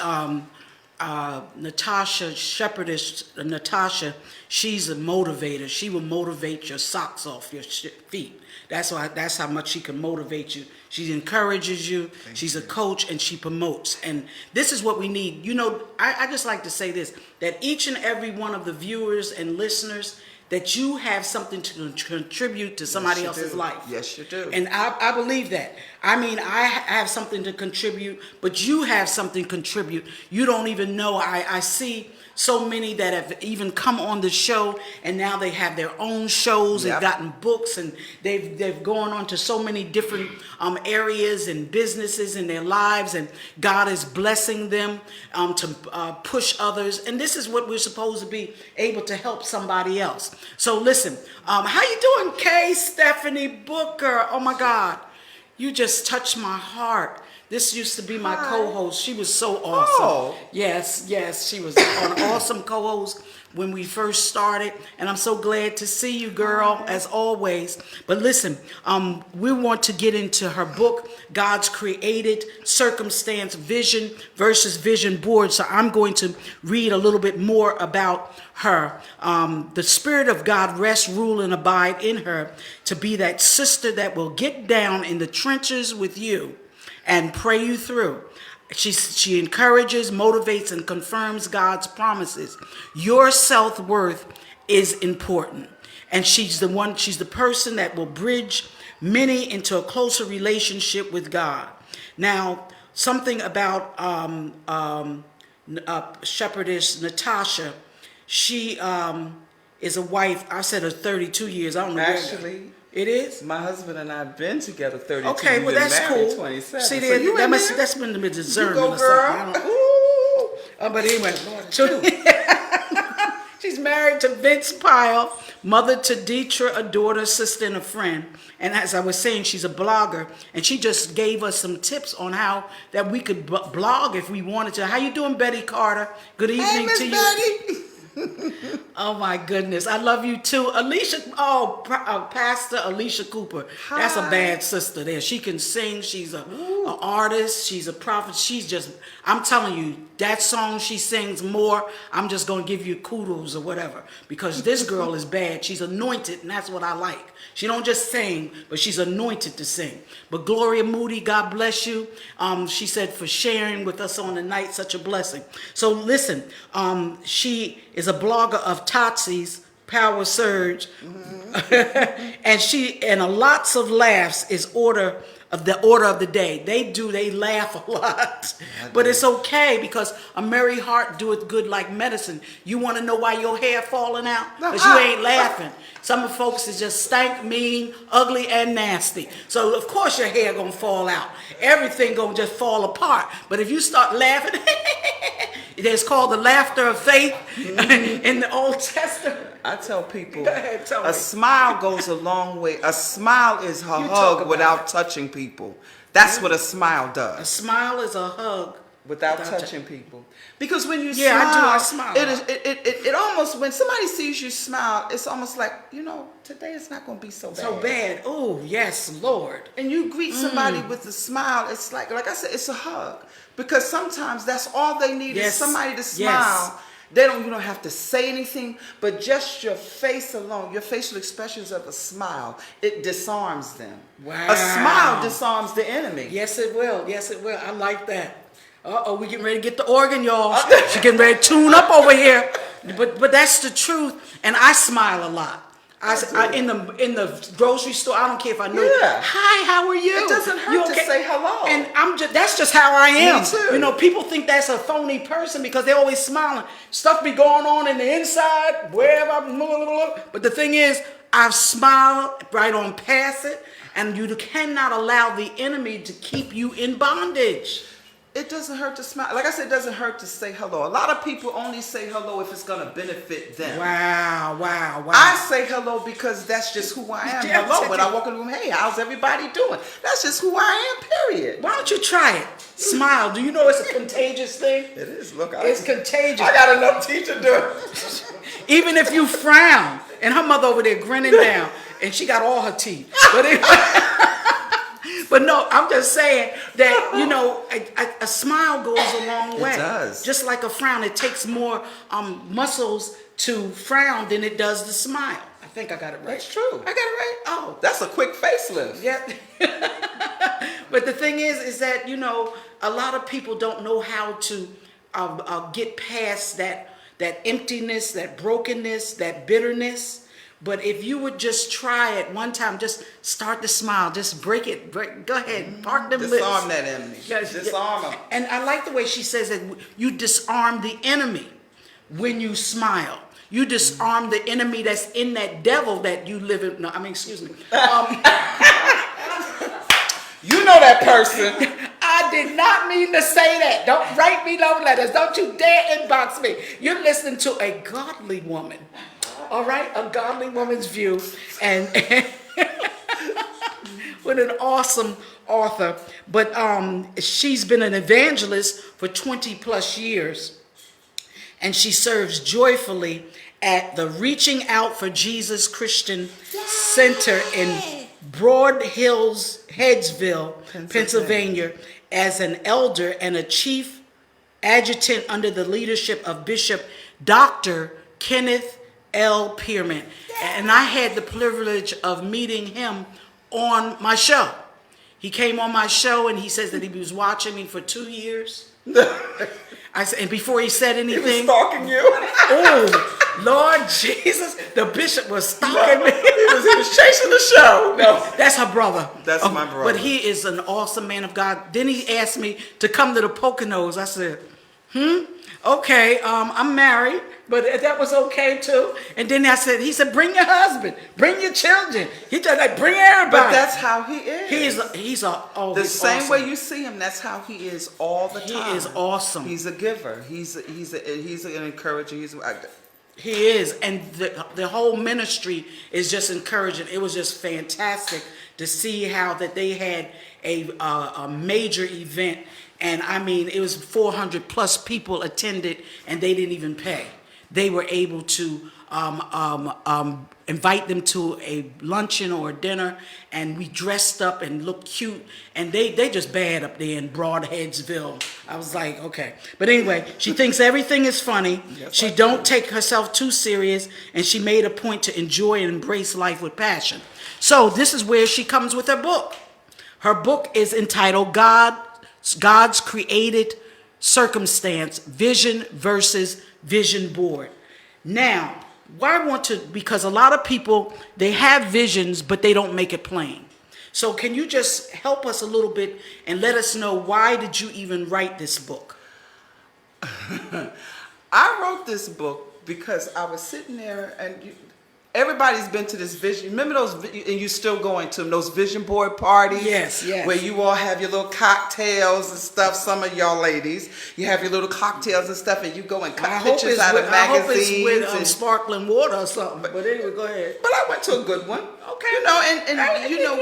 [SPEAKER 1] Natasha, shepherdess Natasha, she's a motivator. She will motivate your socks off your feet. That's how much she can motivate you. She encourages you. She's a coach and she promotes. And this is what we need. You know, I just like to say this, that each and every one of the viewers and listeners, that you have something to contribute to somebody else's life.
[SPEAKER 2] Yes, you do.
[SPEAKER 1] And I believe that. I mean, I have something to contribute, but you have something to contribute. You don't even know. I see so many that have even come on the show, and now they have their own shows. They've gotten books, and they've gone on to so many different areas and businesses in their lives, and God is blessing them to push others. And this is what we're supposed to be able to help somebody else. So listen, how you doing, Kay Stephanie Booker? Oh my God, you just touched my heart. This used to be my co-host. She was so awesome.
[SPEAKER 2] Oh.
[SPEAKER 1] Yes, she was an awesome co-host when we first started. And I'm so glad to see you, girl, as always. But listen, we want to get into her book, God's Created Circumstance Vision versus Vision Board. So I'm going to read a little bit more about her. The Spirit of God rests, rule, and abide in her to be that sister that will get down in the trenches with you and pray you through. She encourages, motivates, and confirms God's promises. Your self-worth is important. And she's the person that will bridge many into a closer relationship with God. Now, something about shepherdess Natasha. She is a wife. I said her 32 years. I don't know.
[SPEAKER 2] Actually,
[SPEAKER 1] it is?
[SPEAKER 2] My husband and I have been together 32
[SPEAKER 1] okay,
[SPEAKER 2] years.
[SPEAKER 1] Well, that's cool.
[SPEAKER 2] 27.
[SPEAKER 1] See,
[SPEAKER 2] so
[SPEAKER 1] that's been the discernment
[SPEAKER 2] you go,
[SPEAKER 1] or
[SPEAKER 2] girl.
[SPEAKER 1] something. But anyway, she She's married to Vince Pyle, mother to Deetra, a daughter, sister, and a friend. And as I was saying, she's a blogger, and she just gave us some tips on how that we could blog if we wanted to. How you doing, Betty Carter? Good evening
[SPEAKER 2] Hey, Miss
[SPEAKER 1] to you.
[SPEAKER 2] Betty.
[SPEAKER 1] Oh my goodness, I love you too, Alicia. Oh, Pastor Alicia Cooper.
[SPEAKER 2] Hi.
[SPEAKER 1] That's a bad sister. There, she can sing. She's an artist. She's a prophet. She's just. I'm telling you, that song she sings more. I'm just gonna give you kudos or whatever because this girl is bad. She's anointed, and that's what I like. She don't just sing, but she's anointed to sing. But Gloria Moody, God bless you. She said for sharing with us on the night, such a blessing. So listen, she is a blogger of Totsy's Power Surge, and a lots of laughs is order of the day. They laugh a lot, but it's okay because a merry heart doeth good like medicine. You want to know why your hair falling out? Because you ain't laughing. Some of folks is just stank, mean, ugly, and nasty. So of course your hair gonna fall out. Everything gonna just fall apart. But if you start laughing, it's called the laughter of faith in the Old Testament.
[SPEAKER 2] I tell people,
[SPEAKER 1] Go ahead, tell me.
[SPEAKER 2] a smile goes a long way. A smile is a
[SPEAKER 1] talk
[SPEAKER 2] hug
[SPEAKER 1] about
[SPEAKER 2] without
[SPEAKER 1] it.
[SPEAKER 2] touching people. That's what a smile
[SPEAKER 1] A
[SPEAKER 2] does.
[SPEAKER 1] smile is a hug
[SPEAKER 2] Without touching people. Because when you
[SPEAKER 1] Yeah,
[SPEAKER 2] smile,
[SPEAKER 1] I smile.
[SPEAKER 2] it almost, when somebody sees you smile, it's almost like, today is not going to be so bad.
[SPEAKER 1] so bad. Oh, yes, Lord.
[SPEAKER 2] And you greet somebody with a smile, it's like I said, it's a hug. Because sometimes that's all they need
[SPEAKER 1] Yes.
[SPEAKER 2] is somebody to smile.
[SPEAKER 1] Yes.
[SPEAKER 2] You don't have to say anything, but just your face alone, your facial expressions of a smile, it disarms them.
[SPEAKER 1] Wow.
[SPEAKER 2] A smile disarms the enemy.
[SPEAKER 1] Yes, it will. Yes, it will. I like that. Uh-oh, we getting ready to get the organ, y'all. She getting ready to tune up over here. But that's the truth. And I smile a lot. I in the grocery store, I don't care if I know.
[SPEAKER 2] Yeah.
[SPEAKER 1] Hi, how are you?
[SPEAKER 2] It doesn't hurt to say hello.
[SPEAKER 1] And that's just how I am.
[SPEAKER 2] Me too.
[SPEAKER 1] People think that's a phony person because they're always smiling. Stuff be going on in the inside, wherever. But the thing is, I've smiled right on past it, and you cannot allow the enemy to keep you in bondage.
[SPEAKER 2] It doesn't hurt to smile. Like I said, it doesn't hurt to say hello. A lot of people only say hello if it's going to benefit them.
[SPEAKER 1] Wow.
[SPEAKER 2] I say hello because that's just who I am.
[SPEAKER 1] Yeah,
[SPEAKER 2] Hello. When I walk in the room, hey, how's everybody doing? That's just who I am, period.
[SPEAKER 1] Why don't you try it? Smile. Do you know it's a contagious thing?
[SPEAKER 2] It is. Look,
[SPEAKER 1] It's contagious.
[SPEAKER 2] I got enough teeth to do it.
[SPEAKER 1] Even if you frown, and her mother over there grinning down, and she got all her teeth. But no, I'm just saying that, a smile goes a long way.
[SPEAKER 2] It does.
[SPEAKER 1] Just like a frown, it takes more muscles to frown than it does to smile. I think I got it right.
[SPEAKER 2] That's true.
[SPEAKER 1] I got it right? Oh.
[SPEAKER 2] That's a quick facelift.
[SPEAKER 1] Yeah. But the thing is that, a lot of people don't know how to get past that emptiness, that brokenness, that bitterness. But if you would just try it one time, just start to smile, just break it. Go ahead, park them lips.
[SPEAKER 2] Disarm that enemy.
[SPEAKER 1] Yes,
[SPEAKER 2] Disarm them.
[SPEAKER 1] And I like the way she says that you disarm the enemy when you smile. You disarm the enemy that's in that devil that you live in. No, excuse me.
[SPEAKER 2] You know that person.
[SPEAKER 1] I did not mean to say that. Don't write me no letters. Don't you dare inbox me. You're listening to a godly woman. All right? A godly woman's view. And with an awesome author. But she's been an evangelist for 20 plus years. And she serves joyfully at the Reaching Out for Jesus Christian Center in Broad Hills, Hedgesville, Pennsylvania, as an elder and a chief adjutant under the leadership of Bishop Dr. Kenneth L. Pierman. And I had the privilege of meeting him on my show. He came on my show and he says that he was watching me for 2 years. I said, and before he said anything,
[SPEAKER 2] He was stalking you.
[SPEAKER 1] Oh, Lord Jesus, the bishop was stalking me.
[SPEAKER 2] He was chasing the show.
[SPEAKER 1] No, that's her brother.
[SPEAKER 2] That's my brother.
[SPEAKER 1] But he is an awesome man of God. Then he asked me to come to the Poconos. I said, okay, I'm married, but that was okay too. And then he said, bring your husband, bring your children. He just like, bring everybody.
[SPEAKER 2] But that's how he is.
[SPEAKER 1] He's
[SPEAKER 2] the same
[SPEAKER 1] awesome.
[SPEAKER 2] way you see him. That's how he is all the time.
[SPEAKER 1] He is awesome.
[SPEAKER 2] He's a giver. He's an encourager.
[SPEAKER 1] He is, and the whole ministry is just encouraging. It was just fantastic to see how that they had a major event, and I mean it was 400 plus people attended, and they didn't even pay. They were able to invite them to a luncheon or a dinner, and we dressed up and looked cute, and they just bad up there in Broadheadsville. I was like, okay. But anyway, she thinks everything is funny.
[SPEAKER 2] Yes,
[SPEAKER 1] She don't take herself too serious, and she made a point to enjoy and embrace life with passion. So this is where she comes with her book. Her book is entitled God's Created Circumstance, Vision versus Vision Board. Now, why I want to, because a lot of people, they have visions, but they don't make it plain. So can you just help us a little bit and let us know, why did you even write this book?
[SPEAKER 2] I wrote this book because I was sitting there, and everybody's been to this vision. Remember those, and you still going to them, those vision board parties?
[SPEAKER 1] Yes, yes.
[SPEAKER 2] Where you all have your little cocktails and stuff. Some of y'all ladies, you have your little cocktails and stuff, and you go and cut pictures out of magazines.
[SPEAKER 1] I hope it's with sparkling water or something. But anyway, go ahead.
[SPEAKER 2] But I went to a good one. Okay. You know, and you know,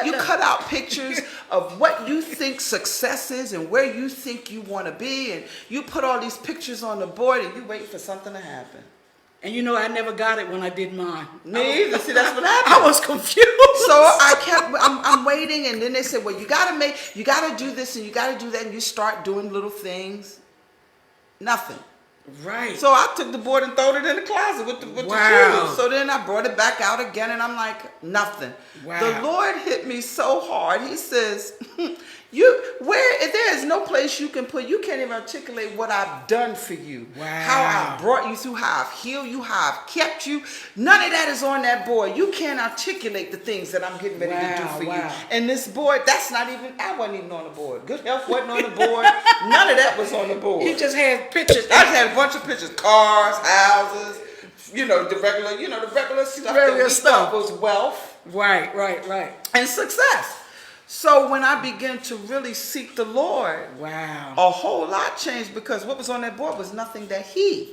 [SPEAKER 2] you cut out pictures of what you think success is and where you think you want to be, and you put all these pictures on the board, and you wait for something to happen.
[SPEAKER 1] And you know, I never got it when I did mine.
[SPEAKER 2] Me either. See, that's what happened.
[SPEAKER 1] I was confused.
[SPEAKER 2] So I'm waiting, and then they said, well, you gotta do this and you gotta do that, and you start doing little things. Nothing.
[SPEAKER 1] Right.
[SPEAKER 2] So I took the board and threw it in the closet with the shoes. So then I brought it back out again, and I'm like, nothing.
[SPEAKER 1] Wow.
[SPEAKER 2] The Lord hit me so hard. He says, if there is no place you can put, you can't even articulate what I've done for you.
[SPEAKER 1] Wow.
[SPEAKER 2] How I've brought you through, how I've healed you, how I've kept you. None of that is on that board. You can't articulate the things that I'm getting ready to do for you. And this board, I wasn't even on the board. Good health wasn't on the board. None of that was on the board.
[SPEAKER 1] You just had pictures.
[SPEAKER 2] I just had a bunch of pictures, cars, houses, the regular stuff.
[SPEAKER 1] Regular stuff
[SPEAKER 2] was wealth.
[SPEAKER 1] Right.
[SPEAKER 2] And success. So when I began to really seek the Lord,
[SPEAKER 1] wow,
[SPEAKER 2] a whole lot changed, because what was on that board was nothing that He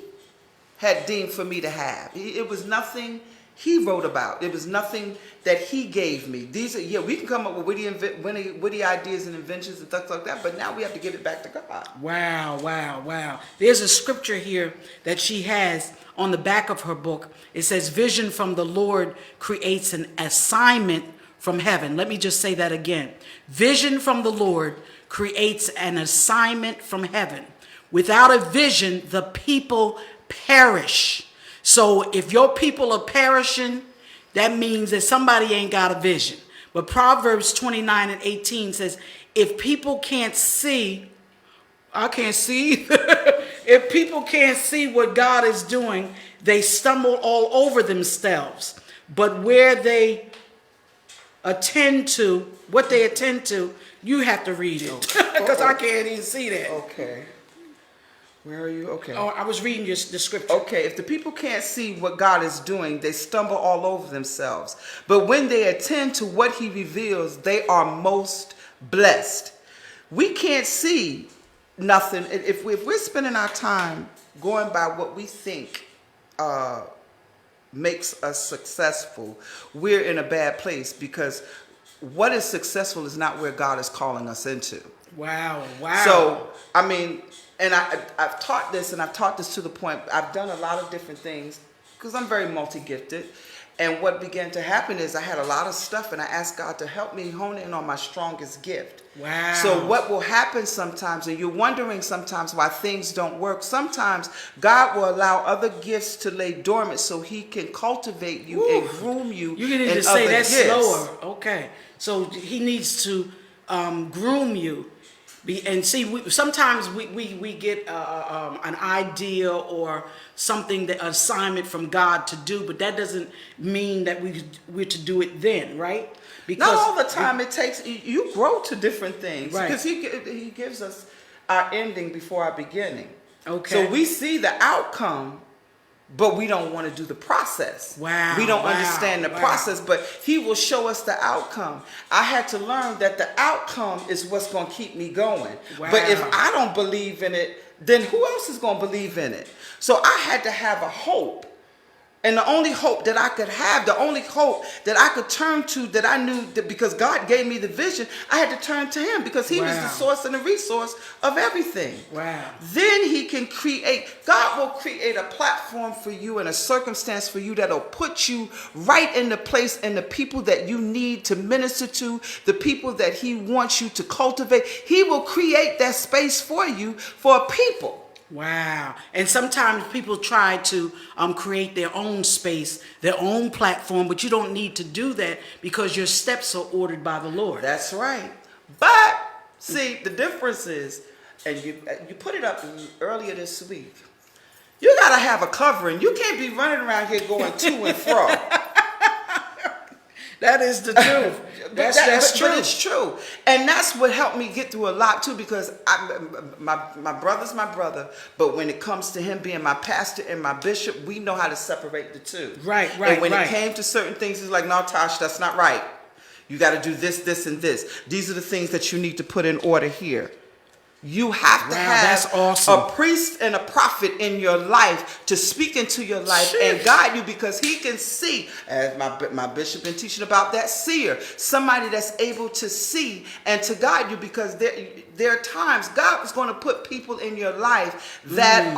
[SPEAKER 2] had deemed for me to have. It was nothing He wrote about. It was nothing that He gave me. We can come up with witty ideas and inventions and stuff like that, but now we have to give it back to God.
[SPEAKER 1] Wow. There's a scripture here that she has on the back of her book. It says, vision from the Lord creates an assignment from heaven. Let me just say that again. Vision from the Lord creates an assignment from heaven. Without a vision, the people perish. So if your people are perishing, that means that somebody ain't got a vision. But Proverbs 29:18 says, if people can't see, I can't see. If people can't see what God is doing, they stumble all over themselves. But where they attend to, what they attend to, you have to read it, because I can't even see that.
[SPEAKER 2] Okay. Where are you? Okay.
[SPEAKER 1] Oh, I was reading the scripture.
[SPEAKER 2] Okay, if the people can't see what God is doing, they stumble all over themselves. But when they attend to what He reveals, they are most blessed. We can't see nothing. If we're spending our time going by what we think makes us successful, we're in a bad place, because what is successful is not where God is calling us into.
[SPEAKER 1] Wow.
[SPEAKER 2] So, I mean, and I've taught this, and I've taught this to the point, I've done a lot of different things, because I'm very multi-gifted. And what began to happen is I had a lot of stuff, and I asked God to help me hone in on my strongest gift.
[SPEAKER 1] Wow.
[SPEAKER 2] So what will happen sometimes, and you're wondering sometimes why things don't work, sometimes God will allow other gifts to lay dormant so He can cultivate you and groom you.
[SPEAKER 1] You need to say that slower. Okay. So He needs to groom you. And see, sometimes we get an idea or something, that assignment from God to do, but that doesn't mean that we're to do it then, right? Because
[SPEAKER 2] not all the time. It takes, you grow to different things,
[SPEAKER 1] right?
[SPEAKER 2] Because he gives us our ending before our beginning.
[SPEAKER 1] Okay.
[SPEAKER 2] So we see the outcome, but we don't want to do the process.
[SPEAKER 1] Wow.
[SPEAKER 2] We don't understand the process, but He will show us the outcome. I had to learn that the outcome is what's going to keep me going.
[SPEAKER 1] Wow.
[SPEAKER 2] But if I don't believe in it, then who else is going to believe in it? So I had to have a hope. And the only hope that I could have, the only hope that I could turn to, that I knew that because God gave me the vision, I had to turn to him because he was the source and the resource of everything.
[SPEAKER 1] Wow.
[SPEAKER 2] Then he can God will create a platform for you and a circumstance for you that'll put you right in the place and the people that you need to minister to, the people that he wants you to cultivate. He will create that space for you for people.
[SPEAKER 1] Wow. And sometimes people try to create their own space, their own platform, but you don't need to do that because your steps are ordered by the Lord.
[SPEAKER 2] That's right. But see, the difference is, and you put it up earlier this week, you got to have a covering. You can't be running around here going to and fro.
[SPEAKER 1] That is the truth. That's true.
[SPEAKER 2] But it's true. And that's what helped me get through a lot too, because my brother's my brother, but when it comes to him being my pastor and my bishop, we know how to separate the two.
[SPEAKER 1] Right.
[SPEAKER 2] And when it came to certain things, he's like, no, Tosh, that's not right. You got to do this, this, and this. These are the things that you need to put in order here. You have to have
[SPEAKER 1] that's awesome.
[SPEAKER 2] a priest and a prophet in your life to speak into your life and guide you, because he can see, as my bishop been teaching about that seer, somebody that's able to see and to guide you, because there are times God is going to put people in your life that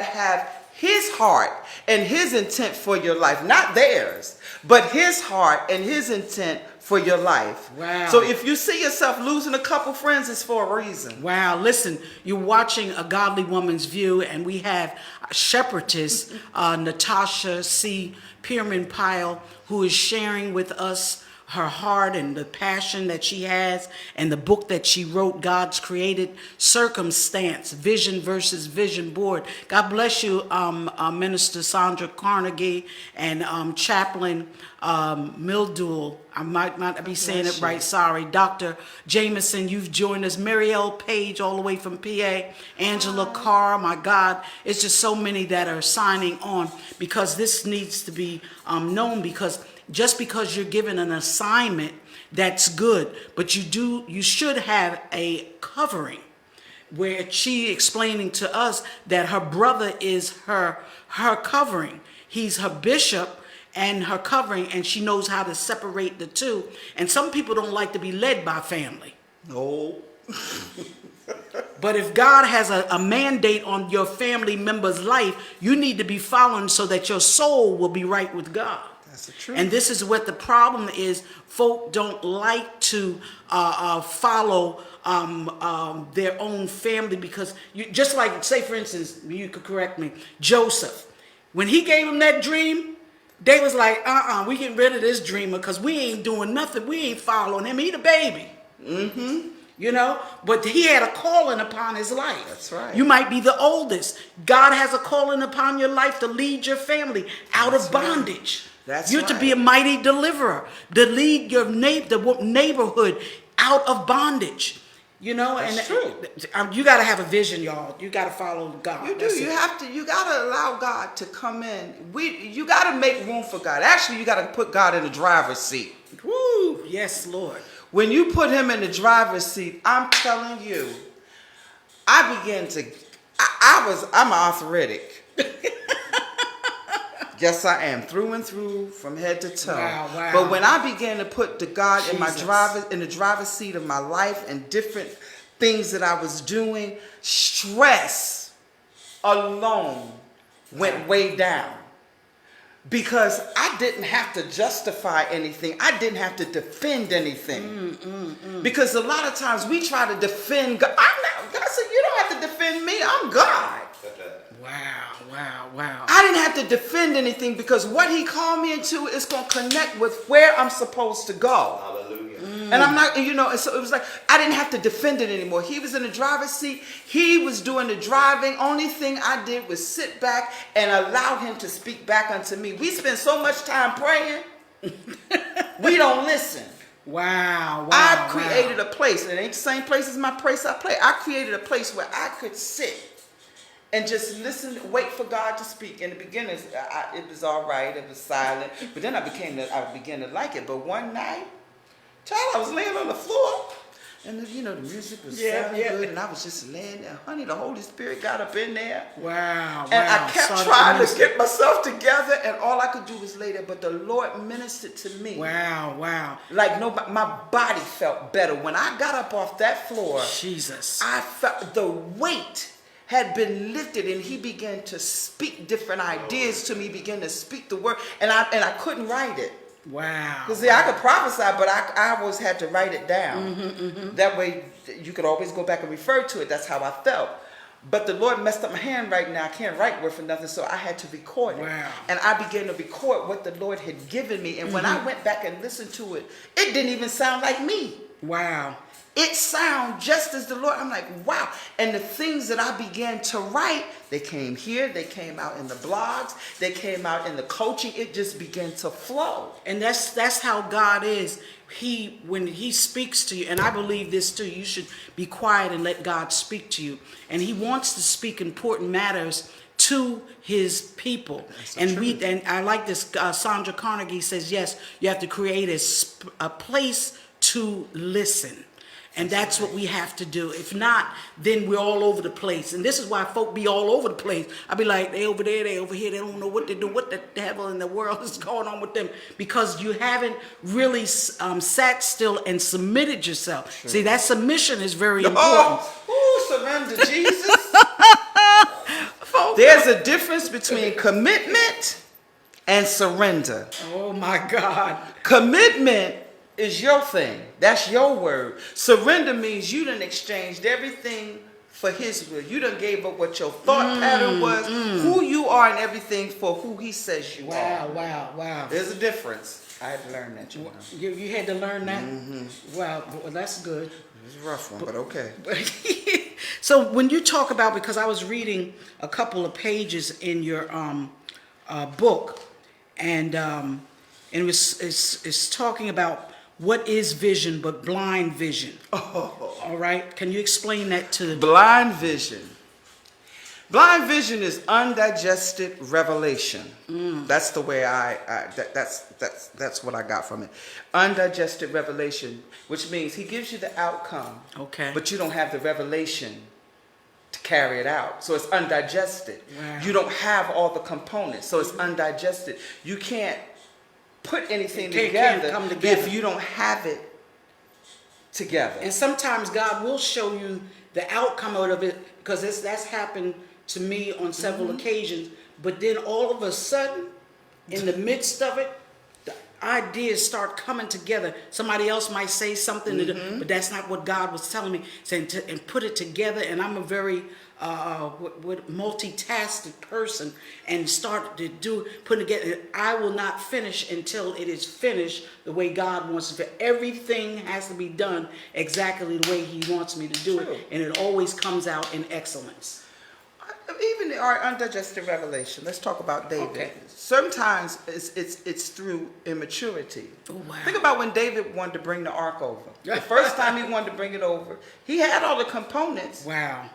[SPEAKER 2] have his heart and his intent for your life, not theirs, but his heart and his intent for your life.
[SPEAKER 1] Wow.
[SPEAKER 2] So if you see yourself losing a couple friends, it's for a reason.
[SPEAKER 1] Wow. Listen, you're watching A Godly Woman's View, and we have a shepherdess, Natasha C. Pierman-Pyle, who is sharing with us her heart and the passion that she has, and the book that she wrote, God's Created Circumstance, Vision versus Vision Board. God bless you, Minister Sandra Carnegie and Chaplain Mildul. I might not be saying it right, sorry. Dr. Jameson, you've joined us. Marielle Page, all the way from PA. Angela Carr, my God. It's just so many that are signing on, because this needs to be known, because just because you're given an assignment, that's good, but you should have a covering, where she explaining to us that her brother is her covering. He's her bishop and her covering, and she knows how to separate the two. And some people don't like to be led by family.
[SPEAKER 2] No.
[SPEAKER 1] But if God has a mandate on your family member's life, you need to be following so that your soul will be right with God.
[SPEAKER 2] That's the truth.
[SPEAKER 1] And this is what the problem is. Folk don't like to follow their own family, because you, just like, say for instance, you could correct me, Joseph, when he gave him that dream, they was like, we getting rid of this dreamer, because we ain't doing nothing. We ain't following him. He the baby. Mm-hmm. You know, but he had a calling upon his life.
[SPEAKER 2] That's right.
[SPEAKER 1] You might be the oldest. God has a calling upon your life to lead your family out of bondage.
[SPEAKER 2] That's
[SPEAKER 1] You're
[SPEAKER 2] right.
[SPEAKER 1] to be a mighty deliverer, to lead your neighborhood out of bondage. You know,
[SPEAKER 2] That's
[SPEAKER 1] and you got to have a vision, y'all. You got to follow God.
[SPEAKER 2] You do. You have to. You got to allow God to come in. You got to make room for God. Actually, you got to put God in the driver's seat.
[SPEAKER 1] Woo! Yes, Lord.
[SPEAKER 2] When you put him in the driver's seat, I'm telling you, I'm arthritic. Yes, I am, through and through, from head to toe.
[SPEAKER 1] Wow.
[SPEAKER 2] But when I began to put the God in the driver's seat of my life, and different things that I was doing, stress alone went way down. Because I didn't have to justify anything. I didn't have to defend anything. Because a lot of times we try to defend God. God said, you don't have to defend me. I'm God.
[SPEAKER 1] Wow.
[SPEAKER 2] I didn't have to defend anything, because what he called me into is going to connect with where I'm supposed to go.
[SPEAKER 3] Hallelujah.
[SPEAKER 2] And I'm not, and so it was like, I didn't have to defend it anymore. He was in the driver's seat. He was doing the driving. Only thing I did was sit back and allow him to speak back unto me. We spend so much time praying, we don't listen.
[SPEAKER 1] Wow.
[SPEAKER 2] I created a place, and it ain't the same place as my place I play. I created a place where I could sit and just listen, wait for God to speak. In the beginning, it was all right. It was silent. But then I began to like it. But one night, child, I was laying on the floor, And the music was
[SPEAKER 1] Yeah,
[SPEAKER 2] sounding
[SPEAKER 1] yeah.
[SPEAKER 2] good, and I was just laying there. Honey, the Holy Spirit got up in there.
[SPEAKER 1] Wow.
[SPEAKER 2] And I kept trying to
[SPEAKER 1] Minister.
[SPEAKER 2] get myself together, and all I could do was lay there. But the Lord ministered to me.
[SPEAKER 1] Wow.
[SPEAKER 2] Like nobody, my body felt better. When I got up off that floor,
[SPEAKER 1] Jesus.
[SPEAKER 2] I felt the weight had been lifted, and he began to speak different ideas to me, began to speak the word, and I couldn't write it.
[SPEAKER 1] Wow.
[SPEAKER 2] Because I could prophesy, but I always had to write it down. That way you could always go back and refer to it. That's how I felt. But the Lord messed up my handwriting now. I can't write word for nothing, so I had to record it.
[SPEAKER 1] Wow.
[SPEAKER 2] And I began to record what the Lord had given me. And when I went back and listened to it, it didn't even sound like me.
[SPEAKER 1] Wow.
[SPEAKER 2] It sounded just as the Lord. I'm like, wow. And the things that I began to write, they came here, they came out in the blogs, they came out in the coaching. It just began to flow.
[SPEAKER 1] And that's how God is. When he speaks to you, and I believe this too, you should be quiet and let God speak to you. And he wants to speak important matters to his people. And I like this. Sandra Carnegie says, yes, you have to create a place to listen. And that's what we have to do. If not, then we're all over the place. And this is why folk be all over the place. I be like, they over there, they over here. They don't know what to do. What the devil in the world is going on with them? Because you haven't really sat still and submitted yourself. Sure. See, that submission is very important.
[SPEAKER 2] Surrender, Jesus. There's a difference between commitment and surrender.
[SPEAKER 1] Oh, my God.
[SPEAKER 2] Commitment is your thing. That's your word. Surrender means you done exchanged everything for his will. You done gave up what your thought pattern was, who you are and everything for who he says you are.
[SPEAKER 1] Wow.
[SPEAKER 2] There's a difference. I had to learn that,
[SPEAKER 1] You had to learn that? Wow, well, that's good.
[SPEAKER 2] It was a rough one, but okay.
[SPEAKER 1] So when you talk about, because I was reading a couple of pages in your book, and it's talking about what is vision but blind vision. All right, can you explain that to the
[SPEAKER 2] blind vision? Blind vision is undigested revelation. That's the way that's what I got from it. Undigested revelation, which means he gives you the outcome,
[SPEAKER 1] okay,
[SPEAKER 2] but you don't have the revelation to carry it out. So it's undigested.
[SPEAKER 1] Wow.
[SPEAKER 2] You don't have all the components, so it's undigested. You can't put anything together if you don't have it together.
[SPEAKER 1] And sometimes God will show you the outcome of it, because that's happened to me on several occasions. But then all of a sudden, in the midst of it, the ideas start coming together. Somebody else might say something, but that's not what God was telling me. Saying and put it together. And I'm a very multitasking person, and start to put it together. I will not finish until it is finished the way God wants it. Everything has to be done exactly the way he wants me to do it, and it always comes out in excellence.
[SPEAKER 2] Even our undigested revelation. Let's talk about David.
[SPEAKER 1] Okay.
[SPEAKER 2] Sometimes it's through immaturity.
[SPEAKER 1] Oh, wow.
[SPEAKER 2] Think about when David wanted to bring the ark over. The first time he wanted to bring it over, he had all the components.
[SPEAKER 1] Wow.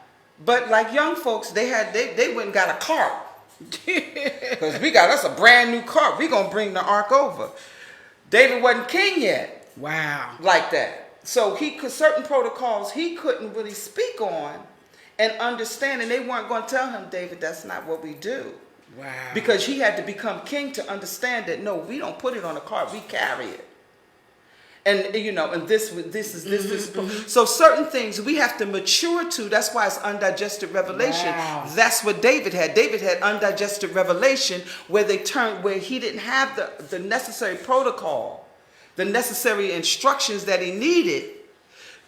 [SPEAKER 2] But like young folks, they went and got a cart. Because we got us a brand new cart. We're going to bring the ark over. David wasn't king yet.
[SPEAKER 1] Wow.
[SPEAKER 2] Like that. So certain protocols he couldn't really speak on and understand. And they weren't going to tell him, David, that's not what we do.
[SPEAKER 1] Wow.
[SPEAKER 2] Because he had to become king to understand that, no, we don't put it on a cart. We carry it. And and this is so certain things we have to mature to. That's why it's undigested revelation.
[SPEAKER 1] Wow.
[SPEAKER 2] That's what David had. David had undigested revelation where he didn't have the necessary protocol, the necessary instructions that he needed,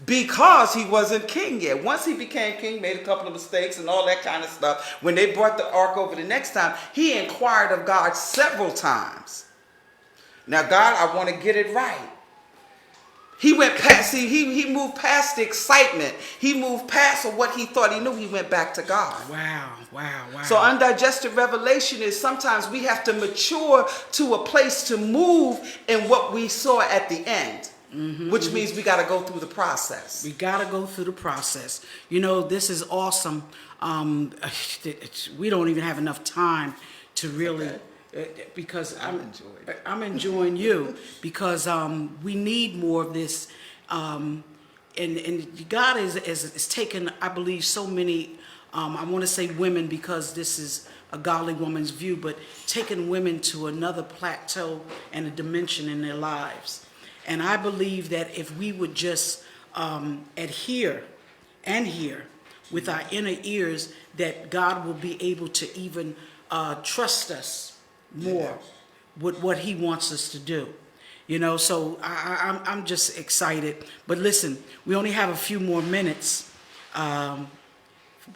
[SPEAKER 2] because he wasn't king yet. Once he became king, made a couple of mistakes and all that kind of stuff. When they brought the ark over the next time, he inquired of God several times. Now, God, I want to get it right. He went past, he moved past the excitement. He moved past what he thought he knew. He went back to God.
[SPEAKER 1] Wow.
[SPEAKER 2] So undigested revelation is sometimes we have to mature to a place to move in what we saw at the end. Which means we got to go through the process.
[SPEAKER 1] We got to go through the process. This is awesome. We don't even have enough time to really... because I'm enjoying you, because we need more of this and God is taken, I believe, so many. I want to say women because this is a godly woman's view, but taking women to another plateau and a dimension in their lives. And I believe that if we would just adhere and hear with our inner ears, that God will be able to even trust us more with what He wants us to do. You know, so I'm just excited. But listen, we only have a few more minutes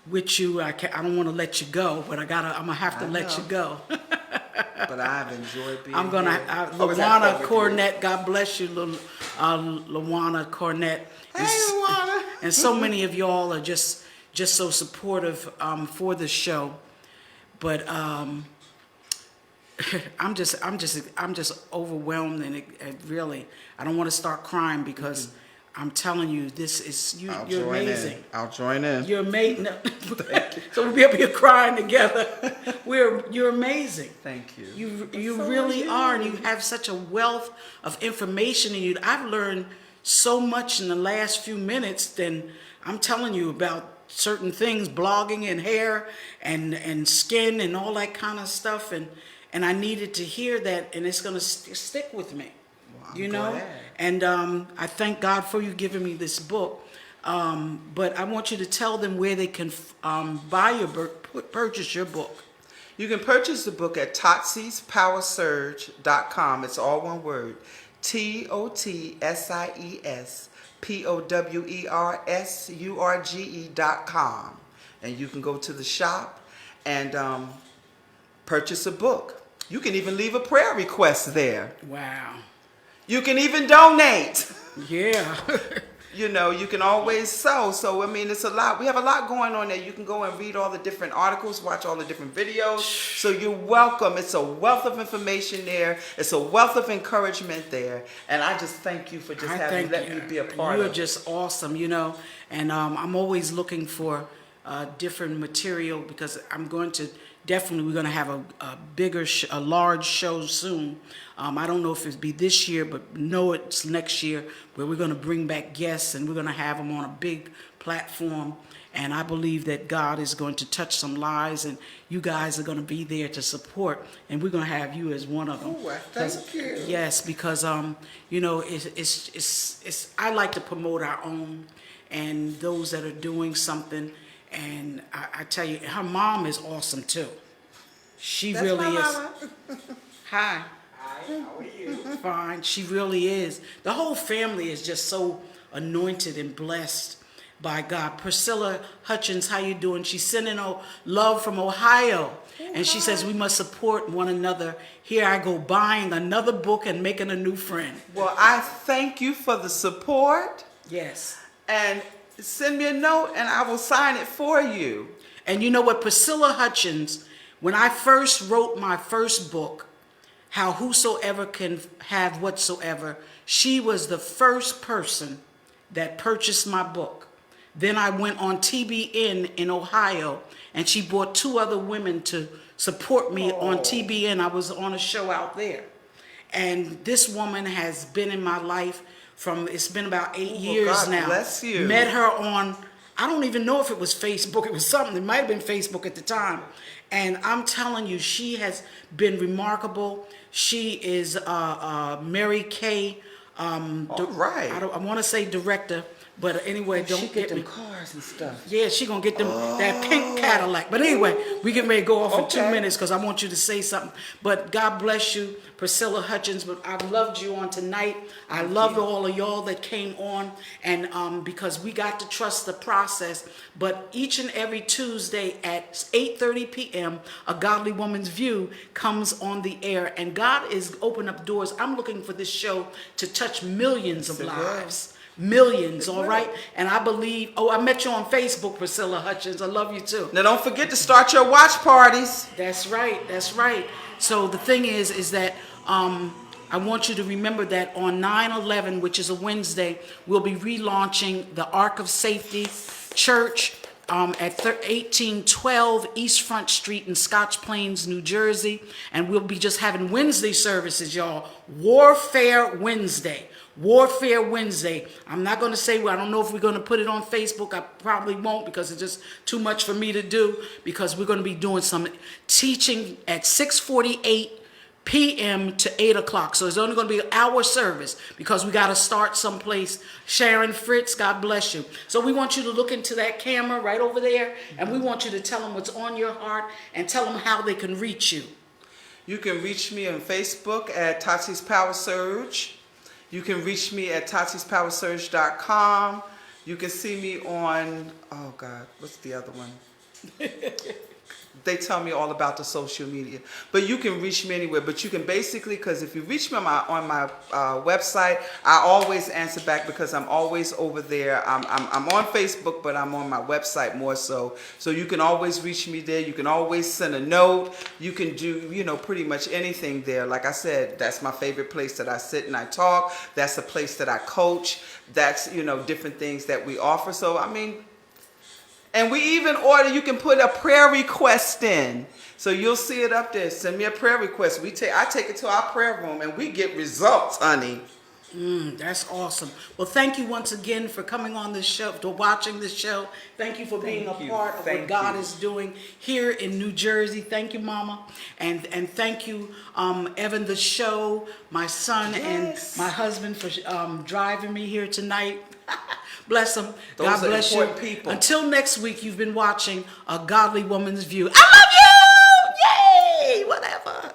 [SPEAKER 1] with you. I don't want to let you go, but I'm gonna have to let you go.
[SPEAKER 2] But I've enjoyed being
[SPEAKER 1] I'm gonna
[SPEAKER 2] here.
[SPEAKER 1] Lawana Cornett. God bless you, Lawana Cornett.
[SPEAKER 2] Hey, Lawana.
[SPEAKER 1] And so many of y'all are just so supportive for the show. But I'm just overwhelmed, and really, I don't want to start crying because I'm telling you, this is you're amazing.
[SPEAKER 2] I'll join in.
[SPEAKER 1] You're amazing. So we'll be up here crying together. You're amazing.
[SPEAKER 2] Thank you.
[SPEAKER 1] You really are, and you have such a wealth of information in you. I've learned so much in the last few minutes than I'm telling you about certain things, blogging and hair and skin and all that kind of stuff, and I needed to hear that, and it's gonna stick with me.
[SPEAKER 2] Well,
[SPEAKER 1] you know,
[SPEAKER 2] glad.
[SPEAKER 1] and I thank God for you giving me this book. But I want you to tell them where they can buy your book, purchase your book.
[SPEAKER 2] You can purchase the book at totsiespowersurge.com. It's all one word. TOTSIESPOWERSURGE.com. And you can go to the shop and purchase a book. You can even leave a prayer request there.
[SPEAKER 1] Wow.
[SPEAKER 2] You can even donate.
[SPEAKER 1] Yeah.
[SPEAKER 2] You know, you can always sew. So, I mean, it's a lot. We have a lot going on there. You can go and read all the different articles, watch all the different videos. So you're welcome. It's a wealth of information there. It's a wealth of encouragement there. And I just thank you for just let me be a part of it.
[SPEAKER 1] You're just awesome, you know. And I'm always looking for different material because we're going to have a large show soon. I don't know if it'll be this year, but know it's next year, where we're going to bring back guests and we're going to have them on a big platform. And I believe that God is going to touch some lives, and you guys are going to be there to support, and we're going to have you as one of them.
[SPEAKER 2] Oh, thank you.
[SPEAKER 1] Yes, because you know, it's I like to promote our own and those that are doing something. And I tell you, her mom is awesome too. That's really is.
[SPEAKER 2] Mama.
[SPEAKER 1] Hi.
[SPEAKER 3] Hi, how are you?
[SPEAKER 1] Fine. She really is. The whole family is just so anointed and blessed by God. Priscilla Hutchins, how you doing? She's sending love from Ohio. And she says we must support one another. Here I go buying another book and making a new friend.
[SPEAKER 2] Well, I thank you for the support.
[SPEAKER 1] Yes.
[SPEAKER 2] And send me a note and I will sign it for you.
[SPEAKER 1] And you know what, Priscilla Hutchins, when I first wrote my first book, How Whosoever Can Have Whatsoever, she was the first person that purchased my book. Then I went on TBN in Ohio, and she brought 2 other women to support me on TBN. I was on a show out there. And this woman has been in my life it's been about 8 years
[SPEAKER 2] God
[SPEAKER 1] now.
[SPEAKER 2] bless you.
[SPEAKER 1] Met her on, I don't even know if it was Facebook. It was something. It might have been Facebook at the time. And I'm telling you, she has been remarkable. She is Mary Kay.
[SPEAKER 2] All right.
[SPEAKER 1] I want to say director, but anyway, don't
[SPEAKER 2] she
[SPEAKER 1] get
[SPEAKER 2] them
[SPEAKER 1] me.
[SPEAKER 2] cars and stuff.
[SPEAKER 1] Yeah, she gonna get them that pink Cadillac. But anyway, we get ready to go off in 2 minutes because I want you to say something. But God bless you, Priscilla Hutchins. But I loved you on tonight. I love all of y'all that came on, and because we got to trust the process. But each and every Tuesday at 8:30 p.m., A Godly Woman's View comes on the air, and God is opening up doors. I'm looking for this show to touch millions of lives. Millions, all right? And I believe, I met you on Facebook, Priscilla Hutchins. I love you too.
[SPEAKER 2] Now don't forget to start your watch parties.
[SPEAKER 1] That's right, that's right. So the thing is that I want you to remember that on 9/11, which is a Wednesday, we'll be relaunching the Ark of Safety Church at 1812 East Front Street in Scotch Plains, New Jersey. And we'll be just having Wednesday services, y'all. Warfare Wednesday. Warfare Wednesday. I'm not going to say, well, I don't know if we're going to put it on Facebook. I probably won't because it's just too much for me to do, because we're going to be doing some teaching at 6:48 p.m. to 8 o'clock. So it's only going to be an hour service because we got to start someplace. Sharon Fritz, God bless you. So we want you to look into that camera right over there, and we want you to tell them what's on your heart and tell them how they can reach you.
[SPEAKER 2] You can reach me on Facebook at Tati's Power Surge. You can reach me at tatispowersurge.com. You can see me on, oh God, what's the other one? They tell me all about the social media, but you can reach me anywhere. But you can basically, because if you reach me on my website, I always answer back because I'm always over there. I'm on Facebook, but I'm on my website more so. So you can always reach me there. You can always send a note. You can do, pretty much anything there. Like I said, that's my favorite place that I sit and I talk. That's the place that I coach. That's, different things that we offer. So, and we even you can put a prayer request in. So you'll see it up there. Send me a prayer request. I take it to our prayer room and we get results, honey.
[SPEAKER 1] That's awesome. Well, thank you once again for coming on this show, for watching this show. Thank you for being a part of what God is doing here in New Jersey. Thank you, Mama. And thank you, Evan the Show, my son, and my husband for driving me here tonight. Bless them. God bless you.
[SPEAKER 2] People.
[SPEAKER 1] Until next week, you've been watching A Godly Woman's View. I love you! Yay! Whatever.